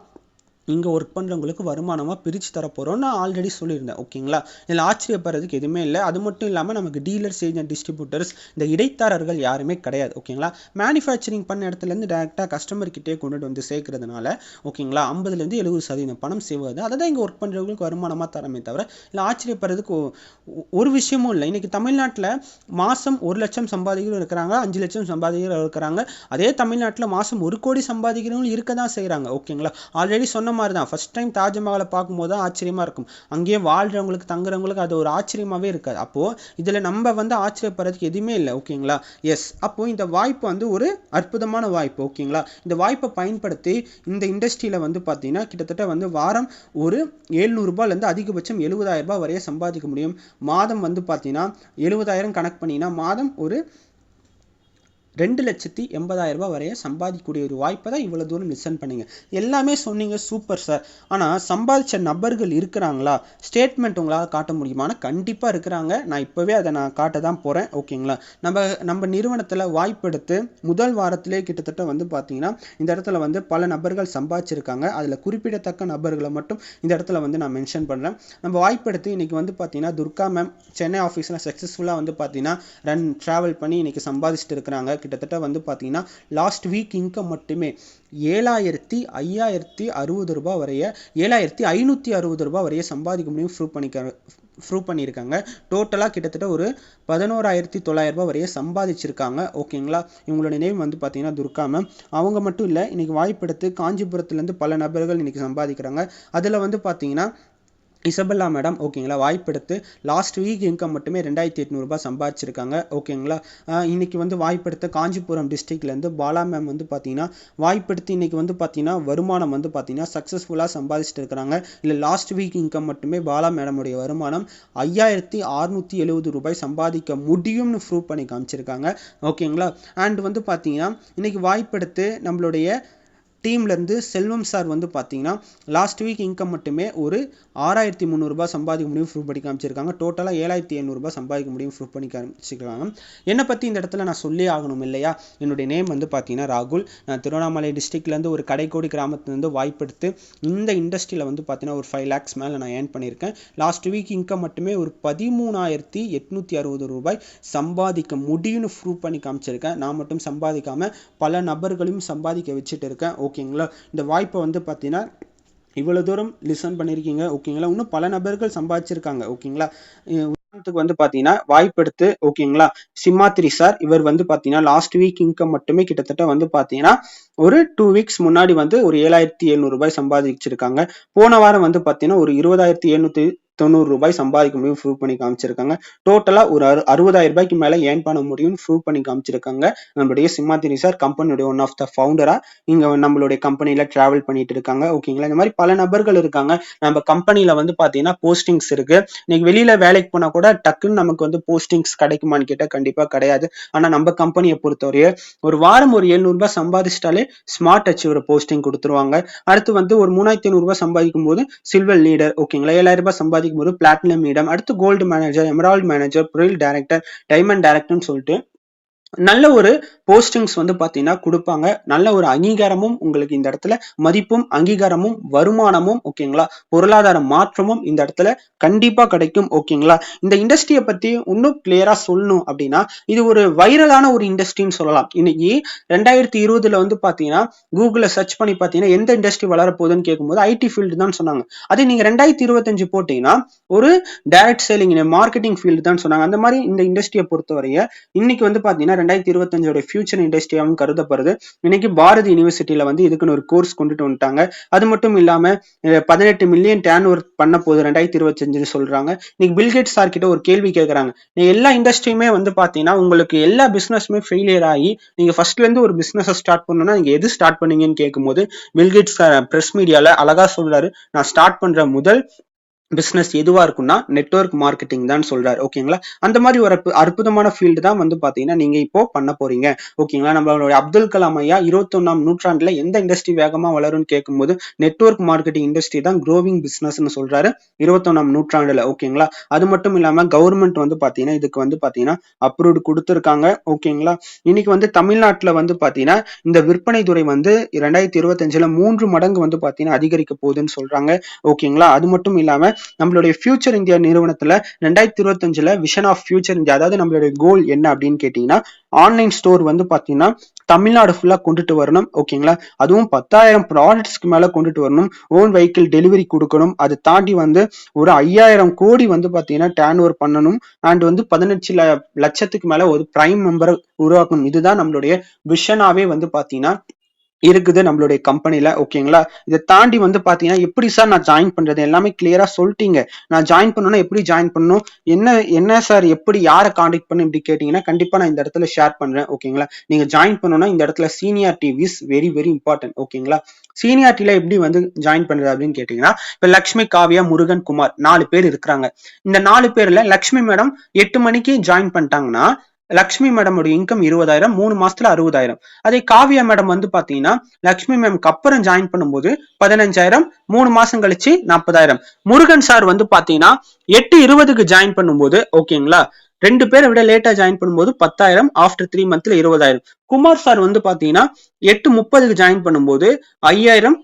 இங்கே ஒர்க் பண்ணுறவங்களுக்கு வருமானமாக பிரித்து தரப்போகிறோம் நான் ஆல்ரெடி சொல்லியிருந்தேன் ஓகேங்களா. இதில் ஆச்சரியப்படுறதுக்கு எதுவுமே இல்லை. அது மட்டும் இல்லாமல் நமக்கு டீலர்ஸ் ஏஜென்ட் டிஸ்ட்ரிபியூட்டர்ஸ் இந்த இடைத்தரகர்கள் யாருமே கிடையாது ஓகேங்களா. மேனுஃபேக்சரிங் பண்ண இடத்துலேருந்து டேரெக்டாக கஸ்டமர்கிட்டே கொண்டுட்டு வந்து சேர்க்கறதுனால ஓகேங்களா 50லேருந்து 70% பணம் செய்வது அதை தான் இங்கே ஒர்க் பண்ணுறவங்களுக்கு வருமானமாக தரமே தவிர இல்லை ஆச்சரியப்படுறதுக்கு ஒரு விஷயமும் இல்லை. இன்றைக்கி தமிழ்நாட்டில் மாதம் 1 லட்சம் சம்பாதிக்கிறவங்க இருக்கிறாங்க, 5 லட்சம் சம்பாதிக்கிறவங்க இருக்கிறாங்க. அதே தமிழ்நாட்டில் மாதம் 1 கோடி சம்பாதிக்கிறவங்களும் இருக்க தான் செய்கிறாங்க ஓகேங்களா. ஆல்ரெடி சொன்ன மாதிரி தான் ஃபர்ஸ்ட் டைம் தாஜ்மஹாலை பார்க்கும்போது தான் ஆச்சரியமாக இருக்கும், அங்கேயே வாழ்கிறவங்களுக்கு தங்குறவங்களுக்கு அது ஒரு ஆச்சரியமாகவே இருக்காது. அப்போது இதில் நம்ம வந்து ஆச்சரியப்படுறதுக்கு எதுவுமே இல்லை ஓகேங்களா. எஸ், அப்போது இந்த வாய்ப்பு வந்து ஒரு அற்புதமான வாய்ப்பு ஓகேங்களா. இந்த வாய்ப்பை பயன்படுத்தி இந்த இண்டஸ்ட்ரியில் வந்து பார்த்தீங்கன்னா கிட்டத்தட்ட வந்து வாரம் ஒரு 700 ரூபாயிலேருந்து அதிகபட்சம் 70,000 ரூபாய் வரைய சம்பாதிக்க முடியும். மாதம் வந்து பார்த்தீங்கன்னா 70,000 கணக்கு பண்ணிங்கன்னா மாதம் ஒரு 2,80,000 ரூபாய் வரைய சம்பாதிக்கக்கூடிய ஒரு வாய்ப்பை தான் இவ்வளோ தூரம் லிசன் பண்ணிங்க. எல்லாமே சொன்னீங்க சூப்பர் சார். ஆனால் சம்பாதிச்ச நபர்கள் இருக்கிறாங்களா, ஸ்டேட்மெண்ட் உங்களால் காட்ட முடியுமானா கண்டிப்பாக இருக்கிறாங்க. நான் இப்போவே அதை நான் காட்ட தான் போகிறேன் ஓகேங்களா. நம்ம நிறுவனத்தில் வாய்ப்பு எடுத்து முதல் வாரத்திலே கிட்டத்தட்ட வந்து பார்த்தீங்கன்னா இந்த இடத்துல வந்து பல நபர்கள் சம்பாதிச்சிருக்காங்க. அதில் குறிப்பிடத்தக்க நபர்களை மட்டும் இந்த இடத்துல வந்து நான் மென்ஷன் பண்ணுறேன். நம்ம வாய்ப்பு எடுத்து இன்றைக்கி வந்து பார்த்தீங்கன்னா துர்கா மேம் சென்னை ஆஃபீஸில் சக்ஸஸ்ஃபுல்லாக வந்து பார்த்தீங்கன்னா ட்ராவல் பண்ணி இன்றைக்கி சம்பாதிச்சுட்டு இருக்கிறாங்க. கிட்டத்தட்ட வந்து பார்த்தீங்கன்னா லாஸ்ட் வீக் இன்கம் மட்டுமே 7,560 ரூபாய் வரைய 7,560 ரூபாய் வரைய சம்பாதிக்க முடியும் ப்ரூவ் பண்ணியிருக்காங்க. டோட்டலாக கிட்டத்தட்ட ஒரு 11,900 ரூபாய் வரைய சம்பாதிச்சிருக்காங்க ஓகேங்களா. இவங்களோட நேம் வந்து பார்த்தீங்கன்னா துர்கா மேம். அவங்க மட்டும் இல்லை, இன்றைக்கி வாய்ப்பெடுத்து காஞ்சிபுரத்துலேருந்து பல நபர்கள் இன்றைக்கி சம்பாதிக்கிறாங்க. அதில் வந்து பார்த்தீங்கன்னா இசபெல்லா மேடம் ஓகேங்களா வாய்ப்பெடுத்து லாஸ்ட் வீக் இன்கம் மட்டுமே 2,800 ரூபாய் சம்பாதிச்சிருக்காங்க ஓகேங்களா. இன்றைக்கி வந்து வாய்ப்பெடுத்த காஞ்சிபுரம் டிஸ்ட்ரிக்ட்லேருந்து பாலா மேம் வந்து பார்த்தீங்கன்னா வாய்ப்பெடுத்து இன்றைக்கி வந்து பார்த்தீங்கன்னா வருமானம் வந்து பார்த்தீங்கன்னா சக்ஸஸ்ஃபுல்லாக சம்பாதிச்சுட்டு இருக்கிறாங்க. இல்லை லாஸ்ட் வீக் இன்கம் மட்டுமே பாலா மேடமுடைய வருமானம் 5,670 ரூபாய் சம்பாதிக்க முடியும்னு ப்ரூவ் பண்ணி காமிச்சிருக்காங்க ஓகேங்களா. அண்ட் வந்து பார்த்தீங்கன்னா இன்றைக்கி வாய்ப்பெடுத்து நம்மளுடைய டீம்லேருந்து செல்வம் சார் வந்து பார்த்தீங்கன்னா லாஸ்ட் வீக் இன்கம் மட்டுமே ஒரு 6,300 ரூபாய் சம்பாதிக்க முடியும் ப்ரூவ் பண்ணி காமிச்சிருக்காங்க. டோட்டலாக 7,700 ரூபாய் சம்பாதிக்க முடியும் ப்ரூவ் பண்ணி காமிச்சிருக்காங்க. என்னை பற்றி இந்த இடத்துல நான் சொல்லி ஆகணும் இல்லையா. என்னுடைய நேம் வந்து பார்த்தீங்கன்னா ராகுல். நான் திருவண்ணாமலை டிஸ்ட்ரிக்ட்லேருந்து ஒரு கடைக்கோடி கிராமத்துலேருந்து வாய்ப்பெடுத்து இந்த இண்டஸ்ட்ரியில் வந்து பார்த்தீங்கன்னா ஒரு 5 lakhs மேலே நான் ஏர்ன் பண்ணியிருக்கேன். லாஸ்ட் வீக் இன்கம் மட்டுமே ஒரு 13,860 ரூபாய் சம்பாதிக்க முடியும்னு ப்ரூவ் பண்ணி காமிச்சிருக்கேன். நான் மட்டும் சம்பாதிக்காமல் பல நபர்களையும் சம்பாதிக்க வச்சுட்டு இருக்கேன் ஓகேங்களா. இந்த வாய்ப்பை வந்து பார்த்தீங்கன்னா இவ்வளோ தூரம் லிசன் பண்ணியிருக்கீங்க ஓகேங்களா. இன்னும் பல நபர்கள் சம்பாதிச்சிருக்காங்க ஓகேங்களா. உதாரணத்துக்கு வந்து பாத்தீங்கன்னா வாய்ப்பு எடுத்து ஓகேங்களா, சிம்மாத்திரி சார் இவர் வந்து பாத்தீங்கன்னா லாஸ்ட் வீக் இன்கம் மட்டுமே கிட்டத்தட்ட வந்து பாத்தீங்கன்னா ஒரு 2 வீக்ஸ் முன்னாடி வந்து ஒரு 7,700 ரூபாய் சம்பாதிச்சிருக்காங்க. போன வாரம் வந்து பாத்தீங்கன்னா ஒரு 20,790 ரூபாய் சம்பாதிக்க முடியும் ப்ரூவ் பண்ணி காமிச்சிருக்காங்க. டோட்டலா ஒரு 60,000 ரூபாய்க்கு மேல ஏர்ன் பண்ண முடியும் ப்ரூவ் பண்ணி காமிச்சிருக்காங்க. நம்மளுடைய சிம்மாத்திரி சார் கம்பெனியுடைய ஒன் ஆஃப் த ஃபவுண்டரா இங்க நம்மளுடைய கம்பெனில டிராவல் பண்ணிட்டு இருக்காங்க. ஓகேங்களா, இந்த மாதிரி பல நபர்கள் இருக்காங்க. நம்ம கம்பெனில வந்து பாத்தீங்கன்னா போஸ்டிங்ஸ் இருக்கு. இன்னைக்கு வெளியில வேலைக்கு போனா கூட டக்குன்னு நமக்கு வந்து போஸ்டிங்ஸ் கிடைக்குமான்னு கேட்டா கண்டிப்பா கிடையாது. ஆனா நம்ம கம்பெனியை பொறுத்தவரைய ஒரு வாரம் ஒரு 700 ரூபாய் சம்பாதிச்சிட்டாலே ஸ்மார்ட் அச்சீவர் போஸ்டிங் கொடுத்துருவாங்க. அடுத்து வந்து ஒரு 3,500 ரூபாய் சம்பாதிக்கும் போது சில்வர் லீடர் ஓகேங்களா, 7,000 ரூபாய் சம்பாதிக்கும் போது பிளாட்டினம் லீடம், அடுத்து கோல்டு மேனேஜர், எமரால்டு மேனேஜர், ப்ரில் டைரக்டர், டைமண்ட் டைரக்டர்னு சொல்லிட்டு நல்ல ஒரு போஸ்டிங்ஸ் வந்து பாத்தீங்கன்னா கொடுப்பாங்க. நல்ல ஒரு அங்கீகாரமும் உங்களுக்கு இந்த இடத்துல மதிப்பும் அங்கீகாரமும் வருமானமும் ஓகேங்களா, பொருளாதார மாற்றமும் இந்த இடத்துல கண்டிப்பா கிடைக்கும். ஓகேங்களா, இந்த இண்டஸ்ட்ரியை பத்தி இன்னும் கிளியரா சொல்லணும் அப்படின்னா இது ஒரு வைரலான ஒரு இண்டஸ்ட்ரின்னு சொல்லலாம். இன்னைக்கு 2020 வந்து பாத்தீங்கன்னா கூகுள்ல சர்ச் பண்ணி பாத்தீங்கன்னா எந்த இண்டஸ்ட்ரி வளர போகுதுன்னு கேட்கும்போது ஐடி ஃபீல்டு தான் சொன்னாங்க. அதே நீங்க 2025 போட்டீங்கன்னா ஒரு டைரக்ட் சேலிங் மார்க்கெட்டிங் ஃபீல்டு தான் சொன்னாங்க. அந்த மாதிரி இந்த இண்டஸ்ட்ரியை பொறுத்தவரைய இன்னைக்கு வந்து பாத்தீங்கன்னா 2025 ஃபியூச்சர் இண்டஸ்ட்ரியாவும் கருதப்படுது. இன்னைக்கு பாரதி யூனிவர்சிட்டியில வந்து இதுக்குன்னு ஒரு கோர்ஸ் கொண்டுட்டு வந்துட்டாங்க. அது மட்டும் இல்லாம 18 மில்லியன் டேர்ன் ஓவர் பண்ண போகுது 2025 சொல்றாங்க. இன்னைக்கு பில்கேட்ஸ் சார் கிட்ட ஒரு கேள்வி கேட்கறாங்க, எல்லா இண்டஸ்ட்ரியுமே வந்து பாத்தீங்கன்னா உங்களுக்கு எல்லா பிசினஸுமே ஃபெயிலியர் ஆகி நீங்க ஃபர்ஸ்ட்ல இருந்து ஒரு பிசினஸ் ஸ்டார்ட் பண்ணணும்னா நீங்க எது ஸ்டார்ட் பண்ணீங்கன்னு கேட்கும்போது பில்கேட்ஸ் பிரஸ் மீடியால அழகா சொல்றாரு, நான் ஸ்டார்ட் பண்ற முதல் பிசினஸ் எதுவா இருக்கும்னா நெட்வொர்க் மார்க்கெட்டிங் தான் சொல்றாரு. ஓகேங்களா, அந்த மாதிரி ஒரு அற்புதமான ஃபீல்டு தான் வந்து பாத்தீங்கன்னா நீங்க இப்போ பண்ண போறீங்க. ஓகேங்களா, நம்மளோட அப்துல் கலாம் ஐயா 21ஆம் நூற்றாண்டுல எந்த இண்டஸ்ட்ரி வேகமா வளரும்னு கேட்கும்போது நெட்வொர்க் மார்க்கெட்டிங் இண்டஸ்ட்ரி தான் க்ரோவிங் பிசினஸ்னு சொல்றாரு 21ஆம் நூற்றாண்டுல. ஓகேங்களா, அது மட்டும் இல்லாம கவர்மெண்ட் வந்து பாத்தீங்கன்னா இதுக்கு வந்து பாத்தீங்கன்னா அப்ரூவ்டு கொடுத்துருக்காங்க. ஓகேங்களா, இன்னைக்கு வந்து தமிழ்நாட்டுல வந்து பாத்தீங்கன்னா இந்த விற்பனை துறை வந்து 2025ல 3 மடங்கு வந்து பாத்தீங்கன்னா அதிகரிக்க போகுதுன்னு சொல்றாங்க. ஓகேங்களா, அது மட்டும் இல்லாம நம்மளுடைய ஃபியூச்சர் இந்தியா நிறுவனத்துல 2025ல விஷன் ஆஃப் ஃபியூச்சர் இந்தியா, அதாவது நம்மளுடைய கோல் என்ன அப்படின்னு கேட்டீங்கன்னா ஆன்லைன் ஸ்டோர் வந்து பாத்தீங்கன்னா தமிழ்நாடு ஃபுல்லா கொண்டுட்டு வரணும். ஓகேங்களா, அதுவும் 10,000 ப்ராடக்ட்ஸ்க்கு மேல கொண்டுட்டு வரணும். ஓன் வெஹிக்கிள் டெலிவரி கொடுக்கணும். அதை தாண்டி வந்து ஒரு 5,000 கோடி வந்து பாத்தீங்கன்னா டேர்ன் ஓவர் பண்ணணும். அண்ட் வந்து 18 லட்சத்துக்கு மேல ஒரு பிரைம் மெம்பரை உருவாக்கணும். இதுதான் நம்மளுடைய விஷனாவே வந்து பாத்தீங்கன்னா இருக்குது நம்மளுடைய கம்பெனில. ஓகேங்களா, இதை தாண்டி வந்து பாத்தீங்கன்னா எப்படி சார் நான் ஜாயின் பண்றது எல்லாமே கிளியரா சொல்லிட்டீங்க. நான் ஜாயின் பண்ணணும்னா எப்படி ஜாயின் பண்ணணும், என்ன என்ன சார் எப்படி யாரை காண்டாக்ட் பண்ணு இப்படி கேட்டீங்கன்னா கண்டிப்பா நான் இந்த இடத்துல ஷேர் பண்றேன். ஓகேங்களா, நீங்க ஜாயின் பண்ணணும்னா இந்த இடத்துல seniority is very very important. ஓகேங்களா, சீனியாரிட்டில எப்படி வந்து ஜாயின் பண்றது அப்படின்னு கேட்டீங்கன்னா இப்ப லட்சுமி, காவியா, முருகன், குமார் 4 பேர் இருக்கிறாங்க. இந்த 4 பேர்ல லட்சுமி மேடம் 8 மணிக்கு ஜாயின் பண்ணிட்டாங்கன்னா லட்சுமி மேடமோட இன்கம் 20,000, 3 மாசத்துல 60,000. அதே காவியா மேடம் வந்து பாத்தீங்கன்னா லட்சுமி மேம்க்கு அப்புறம் ஜாயின் பண்ணும்போது 15,000, 3 மாசம் கழிச்சு 40,000. முருகன் சார் வந்து பாத்தீங்கன்னா 8:20க்கு ஜாயின் பண்ணும்போது ஓகேங்களா 2 பேரை விட லேட்டா ஜாயின் பண்ணும்போது 10,000, ஆஃப்டர் 3 மந்த்ல 20,000. குமார் சார் வந்து பாத்தீங்கன்னா 8:30க்கு ஜாயின் பண்ணும்போது 5,000,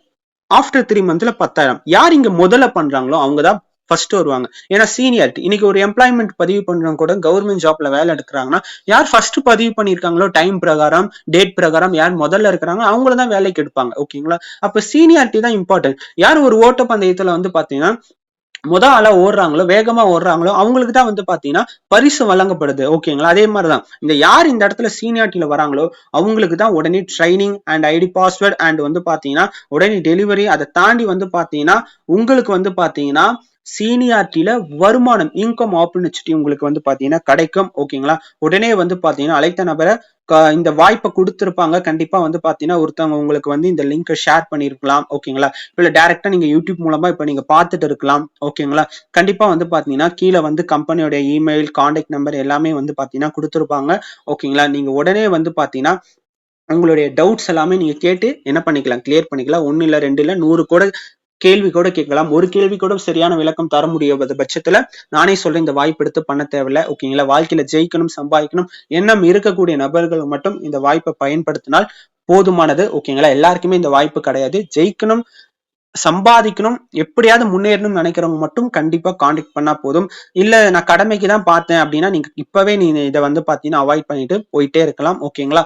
ஆஃப்டர் 3 மந்த்ல 10,000. யார் இங்க முதல்ல பண்றாங்களோ அவங்கதான் ஃபர்ஸ்ட் வருவாங்க. ஏன்னா சீனியாரிட்டி. இன்னைக்கு ஒரு எம்ப்ளாய்மெண்ட் பதிவு பண்றவங்க கூட கவர்மெண்ட் ஜாப்ல வேலை எடுக்கிறாங்கன்னா யார் ஃபர்ஸ்ட் பதிவு பண்ணிருக்காங்களோ டைம் பிரகாரம் டேட் பிரகாரம் யார் முதல்ல இருக்கிறாங்க அவங்களதான் வேலைக்கு எடுப்பாங்க. ஓகேங்களா, அப்ப சீனியாரிட்டி தான் இம்பார்ட்டன்ட். யார் ஒரு ஓட்டப்பந்தயத்துல வந்து பாத்தீங்கன்னா ஆளா ஓடுறாங்களோ வேகமா ஓடுறாங்களோ அவங்களுக்கு தான் வந்து பாத்தீங்கன்னா பரிசு வழங்கப்படுது. ஓகேங்களா, அதே மாதிரிதான் இந்த யார் இந்த இடத்துல சீனியாரிட்டியில வராங்களோ அவங்களுக்கு தான் உடனே training and ID password and வந்து பாத்தீங்கன்னா உடனே டெலிவரி. அதை தாண்டி வந்து பாத்தீங்கன்னா உங்களுக்கு வந்து பாத்தீங்கன்னா சீனியாரிட்டியில வருமானம் இன்கம் ஆப்பர்ச்சுனிட்டி உங்களுக்கு வந்து பாத்தீங்கன்னா கிடைக்கும். ஓகேங்களா, உடனே வந்து பாத்தீங்கன்னா அழைத்த நபரை இந்த வாய்ப்பை கொடுத்திருப்பாங்க. கண்டிப்பா வந்து பாத்தீங்கன்னா ஒருத்தவங்க உங்களுக்கு வந்து இந்த லிங்கை ஷேர் பண்ணிருக்கலாம். ஓகேங்களா, இல்ல டைரக்டா நீங்க யூடியூப் மூலமா இப்ப நீங்க பார்த்துட்டு இருக்கலாம். ஓகேங்களா, கண்டிப்பா வந்து பாத்தீங்கன்னா கீழே வந்து கம்பெனியோட இமெயில் கான்டாக்ட் நம்பர் எல்லாமே வந்து பாத்தீங்கன்னா கொடுத்துருப்பாங்க. ஓகேங்களா, நீங்க உடனே வந்து பாத்தீங்கன்னா உங்களுடைய டவுட்ஸ் எல்லாமே நீங்க கேட்டு என்ன பண்ணிக்கலாம், கிளியர் பண்ணிக்கலாம். 1 இல்ல 2 இல்ல 100 கூட கேள்வி கூட கேட்கலாம். ஒரு கேள்வி கூட சரியான விளக்கம் தர முடியாத பட்சத்துல நானே சொல்றேன், இந்த வாய்ப்பு எடுத்து பண்ண தேவையில்ல. ஓகேங்களா, வாழ்க்கையில ஜெயிக்கணும் சம்பாதிக்கணும் எண்ணம் இருக்கக்கூடிய நபர்கள் மட்டும் இந்த வாய்ப்பை பயன்படுத்தினால் போதுமானது. ஓகேங்களா, எல்லாருக்குமே இந்த வாய்ப்பு கிடையாது. ஜெயிக்கணும் சம்பாதிக்கணும், எப்படியாவது முன்னேறணும்னு நினைக்கிறவங்க மட்டும் கண்டிப்பா காண்டாக்ட் பண்ணா போதும். இல்ல நான் கடமைக்கு தான் பார்த்தேன் அப்படின்னா, நீங்க இப்பவே நீங்க இத வந்து பார்த்தீங்கன்னா, அவாய்ட் பண்ணிட்டு போயிட்டே இருக்கலாம். ஓகேங்களா?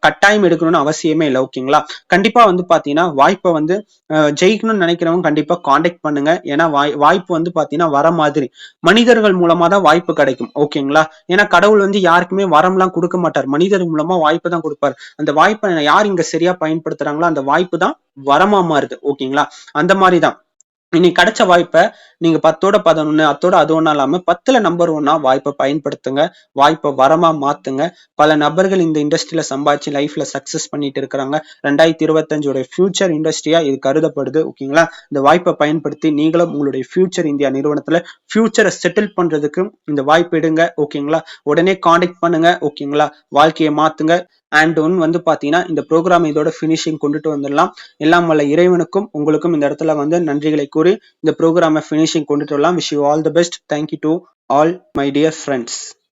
கட்டாயம் எடுக்கணும்னு அவசியமே இல்ல. ஓகேங்களா? கண்டிப்பா வந்து பார்த்தீங்கன்னா, வாய்ப்ப வந்து ஜெயிக்கணும்னு நினைக்கிறவங்க கண்டிப்பா காண்டாக்ட் பண்ணுங்க. ஏன்னா வாய்ப்பு வந்து பார்த்தீங்கன்னா, வர மாதிரி. மனிதர்கள் மூலமா தான் வாய்ப்பு கிடைக்கும். ஓகேங்களா? ஏன்னா கடவுள் வந்து யாருக்குமே வரம்லாம் குடுக்க மாட்டார். மனிதர் மூலமா வாய்ப்பு தான் குடுப்பார். அந்த வாய்ப்ப யார் இங்க சரியா பயன்படுத்துறாங்களோ, அந்த வாய்ப்பு தான் வரமா மாறுது. ஓகேங்களா? அந்த மாரிதான். இன்னைக்கு கிடைச்ச வாய்ப்ப நீங்க 10ஓட 11, அத்தோட அது ஒண்ணா இல்லாம 10ல நம்பர் 1ஆ வாய்ப்ப பயன்படுத்துங்க. வாய்ப்ப வரமா மாத்துங்க. பல நபர்கள் இந்த இண்டஸ்ட்ரியில சம்பாதிச்சு லைஃப்ல சக்சஸ் பண்ணிட்டு இருக்கிறாங்க. 2025 உடைய ஃபியூச்சர் இண்டஸ்ட்ரியா இது கருதப்படுது. ஓகேங்களா? இந்த வாய்ப்ப பயன்படுத்தி நீங்களும் உங்களுடைய ஃபியூச்சர் இந்தியா நிறுவனத்துல ஃபியூச்சரை செட்டில் பண்றதுக்கு இந்த வாய்ப்பு எடுங்க. ஓகேங்களா? உடனே காண்டாக்ட் பண்ணுங்க. ஓகேங்களா? வாழ்க்கையை மாத்துங்க. அண்ட் ஒன் வந்து பாத்தீங்கன்னா இந்த ப்ரோக்ராம் இதோட பினிஷிங் கொண்டுட்டு வந்துடலாம். எல்லாம் வல்ல இறைவனுக்கும் உங்களுக்கும் இந்த இடத்துல வந்து நன்றிகளை கூறி இந்த ப்ரோக்ராமை பினிஷிங் கொண்டுட்டு வரலாம். Wish you all the best. Thank you to all my dear friends.